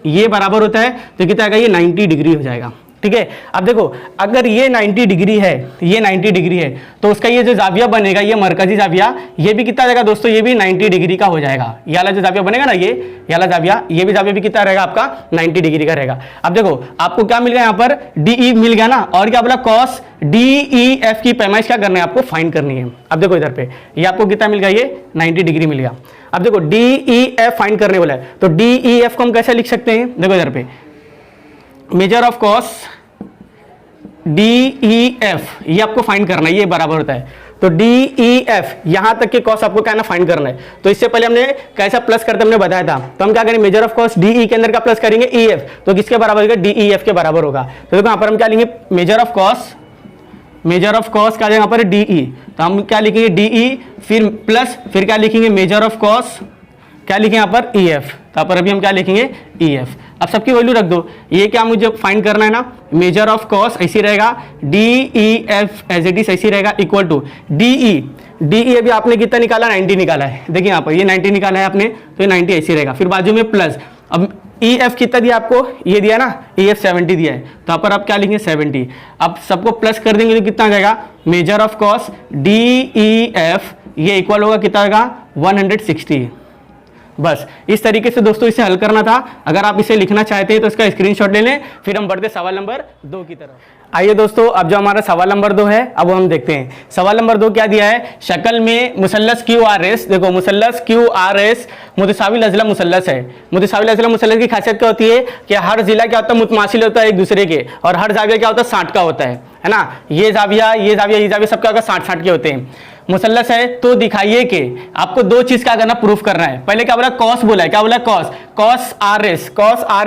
ये बराबर होता है तो कितना आएगा, ये 90 डिग्री हो जाएगा। ठीक है, अब देखो अगर ये 90 डिग्री है, ये 90 डिग्री है तो उसका ये जो जाविया बनेगा, ये मरकजी जाविया, ये भी कितना जाएगा दोस्तों, ये भी 90 डिग्री का हो जाएगा। ये वाला जो जाविया बनेगा ना, ये वाला जाविया, ये भी जाविया भी कितना रहेगा आपका, 90 डिग्री का रहेगा। अब देखो आपको क्या मिल गया यहाँ पर, DE मिल गया ना, और क्या बोला, cos DEF की पैमाइश क्या करना है, आपको फाइंड करनी है। अब देखो इधर पे ये आपको कितना मिल गया, ये 90 डिग्री मिल गया। अब देखो DEF फाइंड करने वाला है तो DEF को हम कैसे लिख सकते हैं, देखो इधर पे मेजर ऑफ cos DEF, ये आपको फाइंड करना है, ये बराबर होता है तो DEF, यहां तक के cos आपको क्या ना फाइंड करना है। तो इससे पहले हमने कैसा प्लस करते हमने बताया था, तो हम क्या करेंगे, मेजर ऑफ cos DE के अंदर का प्लस करेंगे EF, तो किसके बराबर होगा, DEF के बराबर होगा। तो देखो यहाँ पर हम क्या लेंगे, मेजर ऑफ cos क्या यहाँ पर DE, तो हम क्या लिखेंगे DE, फिर प्लस, फिर क्या लिखेंगे मेजर ऑफ cos, क्या लिखेंगे यहाँ पर EF, तो यहाँ पर अभी हम क्या लिखेंगे EF। अब सबकी वैल्यू रख दो, ये क्या मुझे फाइंड करना है ना, मेजर ऑफ cos ऐसी रहेगा, DEF एज इट इज ऐसी रहेगा, इक्वल टू DE अभी आपने कितना निकाला, 90 निकाला है। देखिए यहाँ पर ये 90 निकाला है आपने, तो ये 90 ऐसी रहेगा, फिर बाजू में प्लस। अब EF कितना दिया आपको, ये दिया ना, EF 70 दिया है, तो यहाँ पर आप क्या लिखेंगे 70। अब सबको प्लस कर देंगे तो कितना आ जाएगा, मेजर ऑफ cos DEF, ये इक्वल होगा कितना आएगा, 160। बस इस तरीके से दोस्तों इसे हल करना था। अगर आप इसे लिखना चाहते हैं तो इसका स्क्रीनशॉट ले लें। फिर हम बढ़ते सवाल नंबर 2 की तरफ। आइए दोस्तों, अब जो हमारा सवाल नंबर 2 है, अब हम देखते हैं सवाल नंबर 2 क्या दिया है। शक्ल में मुसल्लस QRS, देखो मुसल्लस QRS मुतसाविल अज़ला मुसल्लस है। मुतसाविल अज़ला मुसल्लस की खासियत क्या होती है कि हर जिला क्या होता है, मुतमासिल होता है एक दूसरे के, और हर जाविया क्या होता है, 60 का होता है ना। ये जाविया ये जाविया ये जाविया सब क्या होगा, 60 के होते हैं। मुसल्लस है तो दिखाइए कि आपको दो चीज क्या करना, प्रूफ करना है। पहले क्या बोला, कॉस बोला है, क्या बोला, कॉस आर एस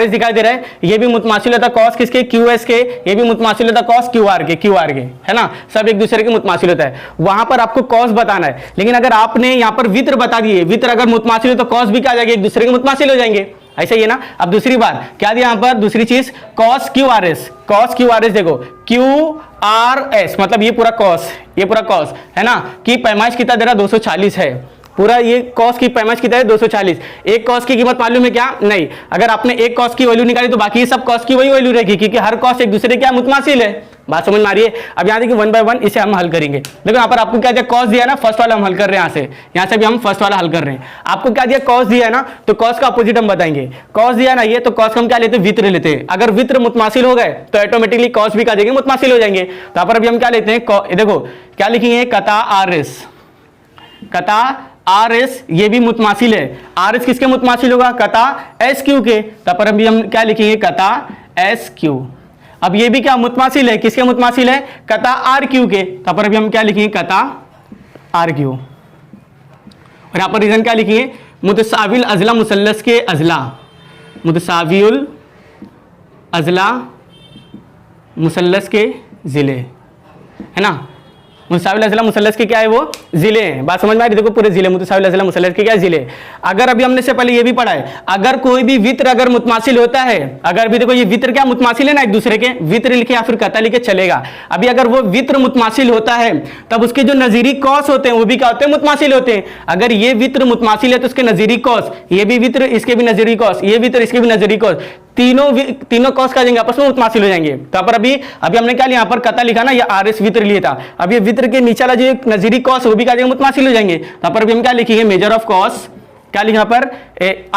दिखाई दे रहा है, ये भी मुतमासिल होता है कॉस किसके, QS के, ये भी मुतमासिल होता है कॉस QR के, है ना, सब एक दूसरे के मुतमासिल होता है। वहां पर आपको कॉस बताना है, लेकिन अगर आपने यहाँ पर वित्र बता दिए, वित्र अगर मुतमासिल हो तो कॉस भी क्या आ जाएगा, एक दूसरे के मुतमासिल हो जाएंगे, ऐसा ही है ना। अब दूसरी बात क्या दिया यहाँ पर, दूसरी चीज cos QRS देखो QRS मतलब ये पूरा cos है ना, कि पैमाइश कितना दे रहा, 240 है पूरा। ये cos की पैमाइश कितना है, 240। एक cos की कीमत मालूम है क्या, नहीं। अगर आपने एक cos की वैल्यू निकाली तो बाकी सब cos की वही वैल्यू रहेगी, क्योंकि हर cos एक दूसरे क्या मुतमासिल है। बात समझ में आ रही है। अब यहाँ देखिए 1 बाय 1 इसे हम हल करेंगे। देखो यहाँ पर आपको क्या दिया, cos दिया ना, फर्स्ट वाला हम हल कर रहे हैं, यहाँ से भी हम फर्स्ट वाला हल कर रहे हैं। आपको क्या दिया, cos दिया है ना, तो cos का अपोजिट हम बताएंगे। cos दिया ना ये, तो cos का हम क्या लेते हैं, वित्र लेते हैं। अगर वित्र मुतमासिल हो गए तो ऑटोमेटिकली cos भी क्या देंगे, मुतमासिल हो जाएंगे। तो यहाँ पर अभी हम क्या लेते हैं, देखो क्या लिखेंगे, कता RS ये भी मुतमासिल है। RS किसके मुतमासिल होगा, कता SQ के। तब पर अभी हम क्या लिखेंगे, कता SQ। अब ये भी क्या मुतमासिल है, किसके मुतमासिल है, कता RQ के। तब पर अभी हम क्या लिखेंगे, कता RQ। और यहाँ पर रीजन क्या लिखेंगे, मुतसाविल अज़ला मुसल्लस के अज़ला, मुतसाविल अज़ला मुसल्लस के जिले, है ना। मुतसाविल अज़ला मुसल्लस के क्या है, वो जिले हैं। बात समझ में आ रही, देखो पूरे जिले मुतसाविल अज़ला मुसल्लस के क्या जिले। अगर अभी हमने से पहले ये भी पढ़ा है, अगर कोई भी वित्र अगर मुतमासिल होता है, अगर भी देखो ये वित्र क्या मुतमासिल है ना एक दूसरे के, वित्र लिखे या फिर कता लिखे चलेगा। अभी अगर वो वित्र मुतमासिल होता है तब उसके जो नजीरी कॉस होते हैं वो भी क्या होते हैं, मुतमासिल होते हैं। अगर ये वित्र मुतमासिल है तो उसके नजीरी कॉस, ये भी वित्र इसके भी नजीरी कॉस, ये वित्र इसके भी नजीरी कॉस, तीनों कॉस का जाएंगे आपस में, मुतमासिल हो जाएंगे। तो पर अभी हमने क्या लिया, यहाँ पर कता लिखा ना, ये RS वित्र लिया था। अब ये वित्र के नीचे वाला जो नजीरी कॉस वो भी क्या जाएंगे, मुतमासिल हो जाएंगे। तो पर अभी हम क्या लिखेंगे, मेजर ऑफ कॉस क्या लिखा यहाँ पर,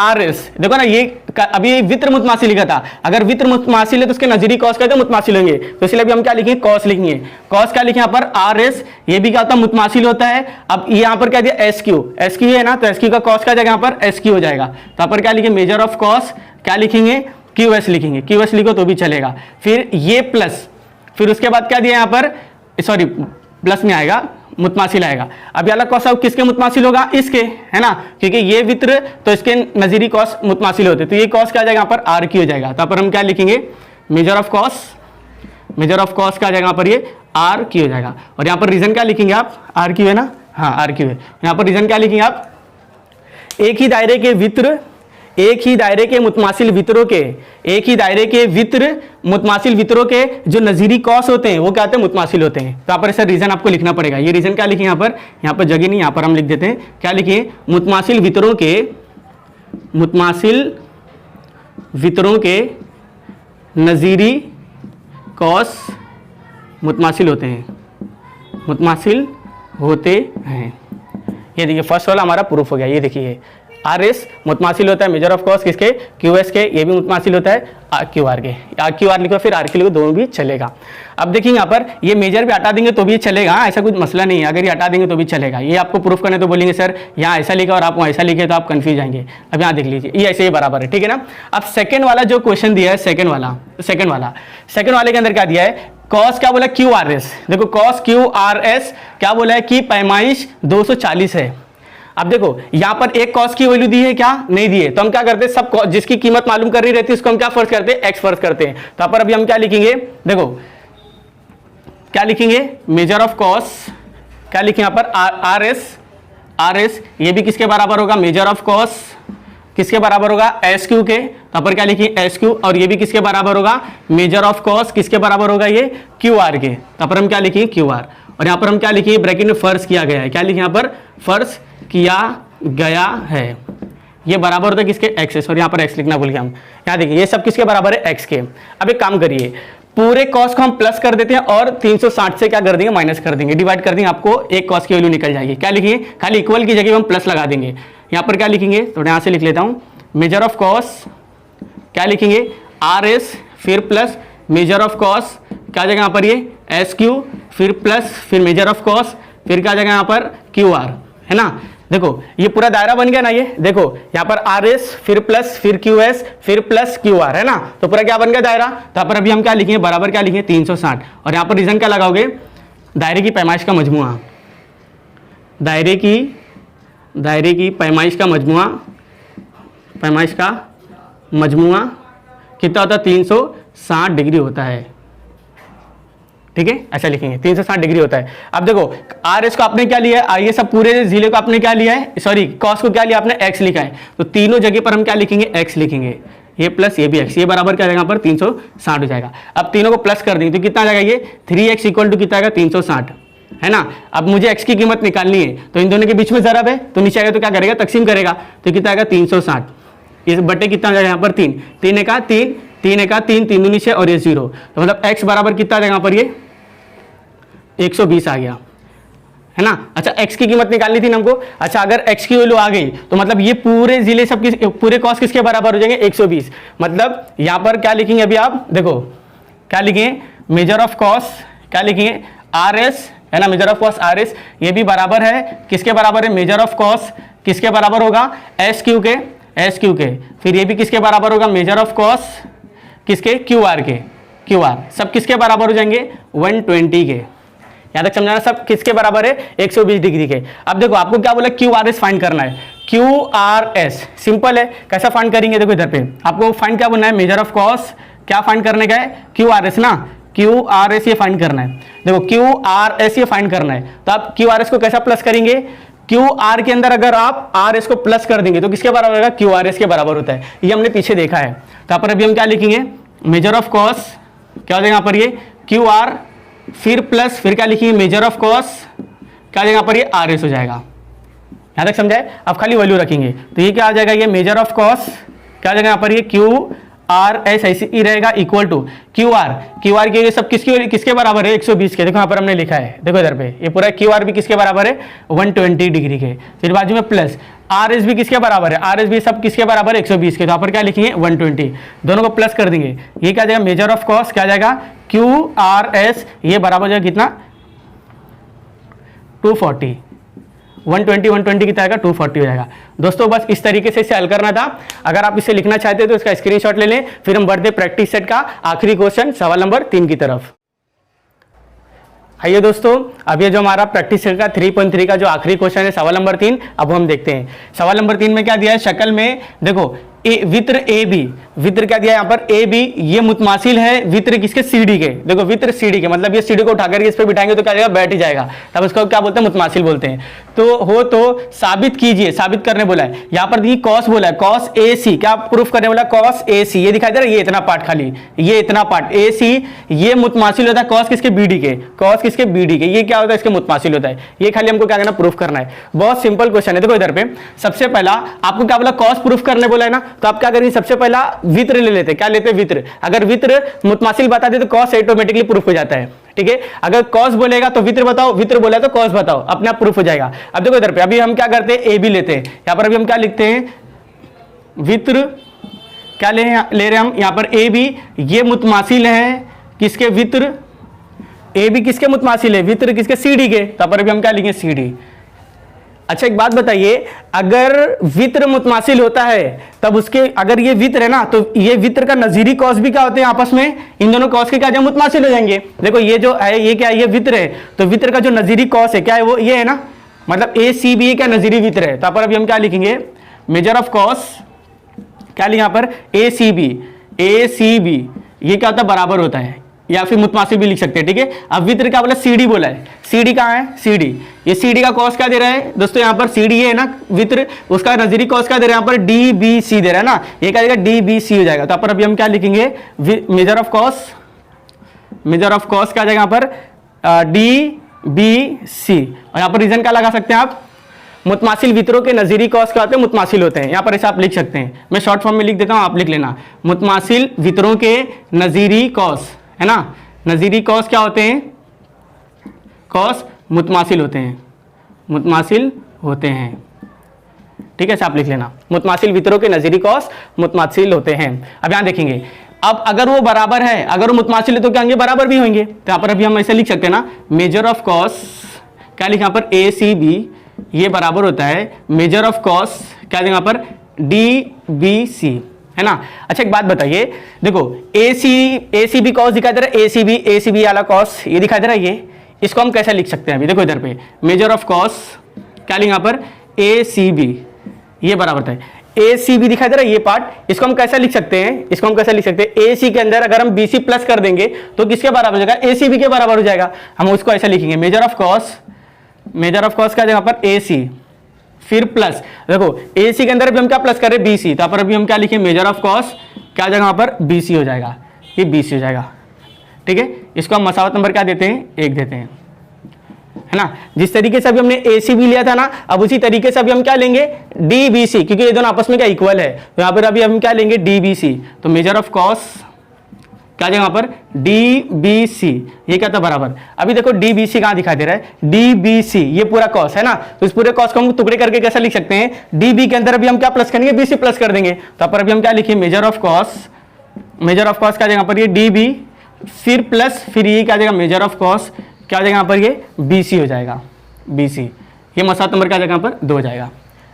RS। देखो ना ये अभी वित्र मुतमासिल लिखा था, अगर वित्र मुतमासिल है तो उसके नजीरी कॉस कहते हैं मुतमासिल होंगे। तो इसलिए अभी हम क्या लिखेंगे, कॉस लिखेंगे। कॉस क्या लिखे यहाँ पर, RS, ये भी क्या होता है, मुतमासिल होता है। अब यहाँ पर क्या दिया, SQ है ना, तो SQ का कॉस क्या जाएगा, यहाँ पर SQ हो जाएगा। तो यहाँ पर क्या लिखेंगे, मेजर ऑफ कॉस क्या लिखेंगे, QS लिखेंगे। QS लिखो तो भी चलेगा। फिर ये प्लस, फिर उसके बाद क्या दिया यहाँ पर, सॉरी प्लस में आएगा, मुतमासिल आएगा। अब ये वाला कॉस अब किसके मुतमासिल होगा, इसके, है ना, क्योंकि ये वित्र तो इसके नजीरी कॉस मुतमासिल होते, तो ये कॉस क्या आ जाएगा यहाँ पर आर क्यू हो जाएगा। तो यहाँ पर हम क्या लिखेंगे, मेजर ऑफ कॉस क्या आ जाएगा यहाँ पर, ये आर क्यू हो जाएगा। और यहाँ पर रीजन क्या लिखेंगे आप, आर क्यू है ना, हाँ आर क्यू है। यहाँ पर रीजन क्या लिखेंगे आप, एक ही दायरे के वित्र, एक ही दायरे के मुतमासिल वित्रों के, एक ही दायरे के वित्र मुतमासिल वित्रों के जो नजीरी कॉस होते हैं वो क्या होते हैं, मुतमासिल होते हैं। तो यहाँ पर ऐसा रीजन आपको लिखना पड़ेगा। ये रीजन क्या लिखे यहाँ पर जगह नहीं, यहाँ पर हम लिख देते हैं, क्या लिखिए, मुतमासिल वित्रों के नजीरी कॉस मुतमासिल होते हैं। ये देखिए फर्स्ट वाला हमारा प्रूफ हो गया। ये देखिए आर एस मुतमासिल होता है मेजर ऑफ कॉस किसके, क्यू एस के, ये भी मुतमासिल होता है क्यू आर के। क्यू आर लिखो फिर आर के लिखो, दोनों भी चलेगा। अब देखिए यहाँ पर ये मेजर भी हटा देंगे तो भी चलेगा, ऐसा कुछ मसला नहीं है, अगर ये हटा देंगे तो भी चलेगा। ये आपको प्रूफ करने तो बोलेंगे सर यहाँ ऐसा लिखा और आप वहाँ ऐसा लिखे तो आप कंफ्यूज आएंगे। अब यहाँ देख लीजिए ये ऐसे ही बराबर है, ठीक है ना। अब सेकंड वाला जो क्वेश्चन दिया है, सेकंड वाले के अंदर क्या दिया है, कॉस क्या बोला, क्यू आर एस। देखो कॉस क्यू आर एस क्या बोला है कि पैमाइश 240 है। अब देखो यहां पर एक कॉस की वैल्यू दी है क्या, नहीं दी है, तो हम क्या करते हैं, सब जिसकी कीमत मालूम करनी रहती है उसको हम क्या फर्ज करते हैं, एक्स फर्ज करते हैं। तो यहाँ पर अभी हम क्या लिखेंगे, देखो क्या लिखेंगे, मेजर ऑफ कॉस, क्या लिखेंगे यहाँ पर आर एस, ये भी किसके बराबर होगा, मेजर ऑफ कॉस किसके बराबर होगा, एस क्यू के। तो पर क्या लिखिए एस क्यू, और ये भी किसके बराबर होगा, मेजर ऑफ कॉस किसके बराबर होगा, ये क्यू आर के। तो पर हम क्या लिखेंगे, क्यू आर। और यहाँ पर हम क्या लिखेंगे, ब्रैकेट में फर्ज किया गया है, क्या लिखे यहाँ पर, फर्ज किया गया है, ये बराबर होता है किसके, एक्स। और यहाँ पर एक्स लिखना भूल गया हम, यहाँ देखिए ये सब किसके बराबर है, एक्स के। अब एक काम करिए, पूरे कॉस को हम प्लस कर देते हैं और 360 से क्या कर देंगे, माइनस कर देंगे, डिवाइड कर देंगे, आपको एक कॉस की वैल्यू निकल जाएगी। क्या लिखिए, खाली इक्वल की जगह हम प्लस लगा देंगे। यहाँ पर क्या लिखेंगे, तो यहाँ से लिख लेता हूँ, मेजर ऑफ कॉस क्या लिखेंगे, आर एस, फिर प्लस मेजर ऑफ कॉस क्या जगह यहाँ पर ये एस क्यू, फिर प्लस फिर मेजर ऑफ कॉस, फिर क्या जगह यहाँ पर क्यू आर, है ना। देखो ये पूरा दायरा बन गया ना, ये देखो यहाँ पर आर एस, फिर प्लस फिर क्यू एस, फिर प्लस क्यू आर, है ना। तो पूरा क्या बन गया दायरा। तो यहाँ पर अभी हम क्या लिखेंगे, बराबर क्या लिखेंगे, 360। और यहाँ पर रीजन क्या लगाओगे, दायरे की पैमाइश का मजमुआ, दायरे की पैमाइश का मजमुआ कितना होता है, 360 डिग्री होता है, ठीक है, ऐसा लिखेंगे 360 डिग्री होता है। अब देखो आर एस को आपने क्या लिया है, ये सब पूरे जिले को आपने क्या लिया है, सॉरी कॉस को क्या लिया आपने, एक्स लिखा है। तो तीनों जगह पर हम क्या लिखेंगे, एक्स लिखेंगे, ये प्लस ये भी एक्स, ये बराबर क्या जाएगा यहाँ पर 360 हो जाएगा। अब तीनों को प्लस कर देंगे तो कितना आ जाएगा, ये 3x इक्वल टू कितना आएगा, 360, है ना। अब मुझे x की कीमत निकालनी है तो इन दोनों के बीच में ज़रब है, तो नीचे आएगा तो क्या करेगा, तकसीम करेगा, तो कितना आएगा 360, ये बटे कितना आ जाएगा यहाँ पर 3, 3 एका 3, 3 एका 3, 3 दूनी 6 और ये 0, तो मतलब x बराबर कितना आ जाएगा यहाँ पर, ये 120 आ गया, है ना। अच्छा x की कीमत निकालनी थी ना हमको। अच्छा अगर x की वैल्यू आ गई तो मतलब ये पूरे जिले सब पूरे कॉस किसके बराबर हो जाएंगे, 120। मतलब यहाँ पर क्या लिखेंगे अभी आप देखो, क्या लिखेंगे, मेजर ऑफ कॉस क्या लिखेंगे, आर एस, है ना, measure of cos R S, ये भी बराबर है किसके बराबर है, मेजर ऑफ कॉस किसके बराबर होगा, एस क्यू के, फिर ये भी किसके बराबर होगा, मेजर ऑफ कॉस किसके, क्यू आर के, क्यू आर सब किसके बराबर हो जाएंगे, 120 के। यहाँ तक समझाना, सब किसके बराबर है, 120 डिग्री के। अब देखो आपको क्या बोला, क्यू आर एस फाइंड करना है, क्यू आर एस सिंपल है, कैसा फाइंड करेंगे, देखो इधर पे आपको फाइंड क्या बनना है, मेजर ऑफ कॉस क्या फाइंड करने का है, क्यू आर एस ना, क्यू आर एस ये फाइंड करना है। देखो क्यू आर एस ये फाइंड करना है, तो आप क्यू आर एस को कैसा प्लस करेंगे, क्यू आर के अंदर अगर आप आर एस को प्लस कर देंगे तो किसके बराबर होगा, क्यू आर एस के बराबर होता है, ये हमने पीछे देखा है। तो यहाँ पर अभी हम क्या लिखेंगे, मेजर ऑफ कॉस क्या हो जाएगा यहाँ पर, ये क्यू आर, फिर प्लस फिर क्या लिखेंगे, मेजर ऑफ कॉस क्या हो जाएगा यहाँ पर, ये आर एस हो जाएगा। यहाँ तक समझाए। अब खाली वैल्यू रखेंगे तो ये क्या आ जाएगा, ये मेजर ऑफ कॉस क्या हो जाएगा यहाँ पर, ये क्यू आर एस ऐसे ही रहेगा इक्वल टू क्यू आर की ये सब किसके बराबर है, 120 के। देखो यहाँ पर हमने लिखा है, देखो इधर पे ये पूरा क्यू आर भी किसके बराबर है, 120 डिग्री के। फिर बाजू में प्लस आर एस भी किसके बराबर है, आर एस भी सब किसके बराबर है, 120 के। तो यहाँ पर क्या लिखेंगे, 120, दोनों को प्लस कर देंगे, ये क्या जाएगा, मेजर ऑफ कॉस क्या जाएगा, क्यू आर एस ये बराबर हो जाएगा कितना, 240, 120 कितना आएगा, 240 हो जाएगा। दोस्तों बस इस तरीके से इसे हल करना था। अगर आप इसे लिखना चाहते हैं तो इसका स्क्रीनशॉट ले लें। फिर हम बढ़ते प्रैक्टिस सेट का आखिरी क्वेश्चन सवाल नंबर 3 की तरफ। आइए दोस्तों, अब ये जो हमारा प्रैक्टिस सेट का 3.3 का जो आखिरी क्वेश्चन है, सवाल नंबर 3, अब हम देखते हैं। सवाल नंबर 3 में क्या दिया है, शक्ल में देखो वित्र ए बी, वित्र क्या दिया है यहाँ पर ए बी, ये मुतमासिल है वित्र किसके, सी डी के। देखो वित्र सी डी के मतलब ये सी डी को उठाकर इस पे बिठाएंगे तो क्या जाएगा, बैठ ही जाएगा, तब उसको क्या बोलते हैं, मुतमासिल बोलते हैं। तो साबित कीजिए, साबित करने बोला है। यहाँ पर देखिए कॉस बोला है, कॉस ए सी, क्या प्रूफ करने बोला, कॉस ए सी, ये दिखाई दे रहा है, ये इतना पार्ट खाली, ये इतना पार्ट ए सी, ये मुतमासिल होता है कॉस किसके, बी डी के, कॉस किसके, बी डी के, ये क्या होता है, इसके मुतमासिल होता है। ये खाली हमको क्या करना, प्रूफ करना है। बहुत सिंपल क्वेश्चन है। देखो इधर पे सबसे पहला आपको क्या बोला, कॉस प्रूफ करने बोला है ना, तो आप क्या करेंगे, सबसे पहला वित्र ले लेते, क्या लेते, वित्र। अगर वित्र मुतमासिल बता दे तो कॉस ऑटोमेटिकली प्रूफ हो जाता है, ठीक है। अगर कॉस बोलेगा तो वित्र बताओ, वित्र बोला तो कॉस बताओ, अपने आप प्रूफ हो जाएगा। अब देखो इधर पे अभी हम क्या करते हैं, ए बी लेते हैं। यहां पर अभी हम क्या लिखते हैं, वित्र क्या ले रहे हैं हम, यहां पर ए बी, ये मुतमासिल है किसके, वित्र, ए बी किसके मुतमासिल है, वित्र किसके, सी डी के, तब पर अभी हम क्या लिखेंगे, सी डी। अच्छा एक बात बताइए, अगर वित्र मुतमासिल होता है तब उसके, अगर ये वित्र है ना, तो ये वित्र का नजीरी कॉस भी क्या होते हैं आपस में, इन दोनों कॉस के क्या जाए, मुतमासिल हो जाएंगे। देखो ये जो है, ये क्या है, ये वित्र है, तो वित्र का जो नजीरी कॉस है क्या है, वो ये है ना, मतलब ए सी बी क्या नजीरी वित्र है। तो पर अभी हम क्या लिखेंगे, मेजर ऑफ कॉस, क्या लिखे यहाँ पर, ए सी बी, ए सी बी, ये क्या होता है, बराबर होता है, या फिर मुतमासिल भी लिख सकते हैं, ठीक है। अब वित्र क्या बोला, सीडी बोला है, सीडी कहाँ है, सीडी, ये सीडी का कॉस क्या दे रहा है दोस्तों, यहाँ पर सीडी है ना वित्र, उसका नजरी कॉस क्या दे रहा है, यहाँ पर डी बी सी दे रहा है ना, ये क्या देगा, डी बी सी हो जाएगा। तो पर अभी हम क्या लिखेंगे, measure of cos, major of cos क्या जाएगा यहाँ पर, डी बी सी, और यहाँ पर रीजन क्या लगा सकते हैं आप, मुतमासिल वित्रों के नजीरी कॉस क्या होते हैं, मुतमासिल होते हैं। यहाँ पर ऐसा आप लिख सकते हैं, मैं शॉर्ट फॉर्म में लिख देता हूँ, आप लिख लेना, मुतमासिल वित्रों के नजीरी कॉस, है ना, नजीरी कॉस क्या होते हैं, कॉस मुतमासिल होते हैं, मुतमासिल होते हैं, ठीक है, ऐसा आप लिख लेना, मुतमासिल वित्रों के नजीरी कॉस मुतमासिल होते हैं। अब यहां देखेंगे, अब अगर वो बराबर है, अगर वो मुतमासिल है तो क्या होंगे, बराबर भी होंगे। तो यहां पर अभी हम ऐसे लिख सकते हैं ना, मेजर ऑफ कॉस, क्या लिखा यहाँ पर, ए सी बी, ये बराबर होता है मेजर ऑफ कॉस, क्या देंगे यहाँ पर, डी बी सी, है ना। अच्छा एक बात बताइए, देखो ए सी बी कॉस दिखाई दे रहा है, ए सी बी वाला कॉस ये दिखाई दे रहा है, ये इसको हम कैसे लिख सकते हैं, अभी देखो इधर पे मेजर ऑफ कॉस, क्या लिखा यहाँ पर, ए सी बी, ये बराबर था, ए सी बी दिखाई दे रहा है ये पार्ट, इसको हम कैसे लिख सकते हैं, इसको हम कैसे लिख सकते हैं, ए सी के अंदर अगर हम बी सी प्लस कर देंगे तो किसके बराबर हो जाएगा, ए सी बी के बराबर हो जाएगा। हम उसको ऐसे लिखेंगे, measure of cos, major of cos क्या यहाँ पर, ए सी, फिर प्लस, देखो ए सी के अंदर अभी हम क्या प्लस कर रहे हैं, बी सी, तो पर अभी हम क्या लिखें, मेजर ऑफ कॉस क्या जगह पर, बी सी हो जाएगा, ये बी सी हो जाएगा, ठीक है। इसको हम मसावत नंबर क्या देते हैं, 1 देते हैं, है ना। जिस तरीके से अभी हमने ए सी बी लिया था ना, अब उसी तरीके से अभी हम क्या लेंगे, डी बी सी, क्योंकि ये दोनों आपस में क्या इक्वल है, तो यहाँ पर अभी हम क्या लेंगे, डी बी सी, तो मेजर ऑफ कॉस क्या जगह पर, डी बी सी, ये क्या था, बराबर। अभी देखो डी बी सी कहाँ दिखाई दे रहा है, डी बी सी, ये पूरा कॉस है ना, तो इस पूरे कॉस को हम टुकड़े करके कैसे लिख सकते हैं, डी बी के अंदर अभी हम क्या प्लस करेंगे, बी सी प्लस कर देंगे। तो पर अभी हम क्या लिखें, major of cos, major of cos क्या जगह पर, ये डी बी, फिर प्लस, फिर ये क्या जाएगा, मेजर ऑफ कॉस क्या जगह पर, ये बी सी हो जाएगा, बी सी, ये मसावत नंबर क्या जगह पर, 2 हो जाएगा,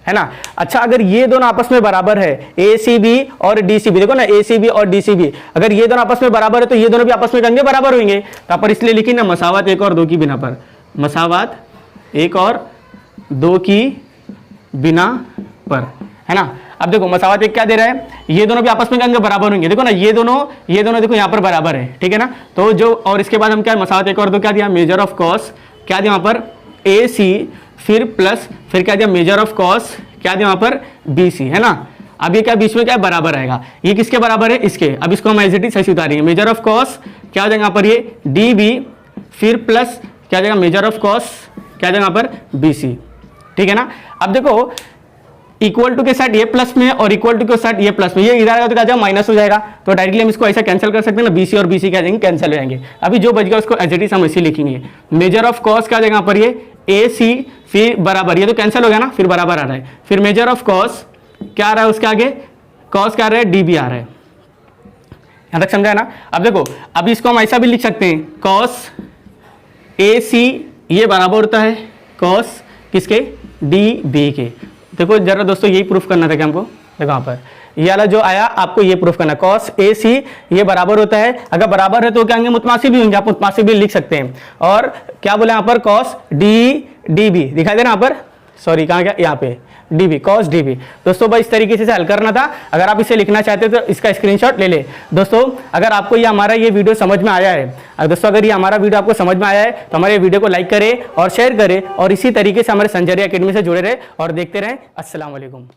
है ना। अच्छा अगर ये दोनों आपस में बराबर है, ए सी बी और डी सी बी, देखो ना, ए सी बी और डी सी बी, अगर ये दोनों आपस में बराबर है तो ये दोनों भी आपस में कहेंगे बराबर होंगे। तो पर इसलिए लिखी ना, मसावत 1 और 2 की बिना पर, मसावत 1 और 2 की बिना पर, है ना। अब देखो मसावत 1 क्या दे रहा है, ये दोनों भी आपस में कहेंगे बराबर होंगे, देखो ना ये दोनों देखो यहाँ पर बराबर है, ठीक है ना। तो जो, और इसके बाद हम क्या, मसावत 1 और 2 क्या दिया, मेजर ऑफ कॉस क्या दिया वहां पर, ए सी, फिर प्लस, फिर क्या दिया, मेजर ऑफ कॉस क्या दिया वहां पर, बी सी, है ना। अब ये क्या बीच में क्या बराबर आएगा, ये किसके बराबर है, इसके। अब इसको हम एज इट इज ऐसे उतारेंगे, मेजर ऑफ कॉस क्या हो जाएगा यहाँ पर, ये डी बी, फिर प्लस क्या जाएगा, मेजर ऑफ कॉस क्या जाएगा यहाँ पर, बी सी, ठीक है ना। अब देखो इक्वल टू के साथ ये प्लस में और इक्वल टू के साथ ये प्लस में, ये इधर आएगा तो क्या जाएगा, माइनस हो जाएगा। तो डायरेक्टली हम इसको ऐसा कैंसिल कर सकते हैं ना, बीसी और बीसी क्या जाएंगे, कैंसिल हो जाएंगे। अभी जो बच गया उसको एज इट इज हम ऐसे लिखेंगे, मेजर ऑफ कॉस क्या जाएगा यहाँ पर, ये ए सी, फिर बराबर, ये तो कैंसिल हो गया ना, फिर बराबर आ रहा है, फिर मेजर ऑफ कॉस क्या आ रहा है, उसके आगे कॉस क्या आ रहा है, डी बी आ रहा है, यहां तक समझा है ना। अब देखो अब इसको हम ऐसा भी लिख सकते हैं, कॉस ए सी ये बराबर होता है कॉस किसके, डी बी के। देखो जरा दोस्तों यही प्रूफ करना था कि हमको, देखो यहाँ पर ये वाला जो आया आपको ये प्रूफ करना, cos AC ये बराबर होता है, अगर बराबर है तो क्या होंगे, मुतमासिल भी होंगे, आप मुतमासिल भी लिख सकते हैं। और क्या बोले यहाँ पर cos DB दिखाई दे ना यहाँ पर, सॉरी कहाँ गया, यहाँ पे DB, cos DB। दोस्तों भाई इस तरीके से हल करना था। अगर आप इसे लिखना चाहते हो तो इसका स्क्रीनशॉट ले ले। दोस्तों अगर आपको ये हमारा ये वीडियो समझ में आया है, दोस्तों अगर ये हमारा वीडियो आपको समझ में आया है तो हमारे वीडियो को लाइक करें और शेयर करें और इसी तरीके से हमारे संजरिया अकेडमी से जुड़े रहे और देखते रहें। अस्सलाम वालेकुम।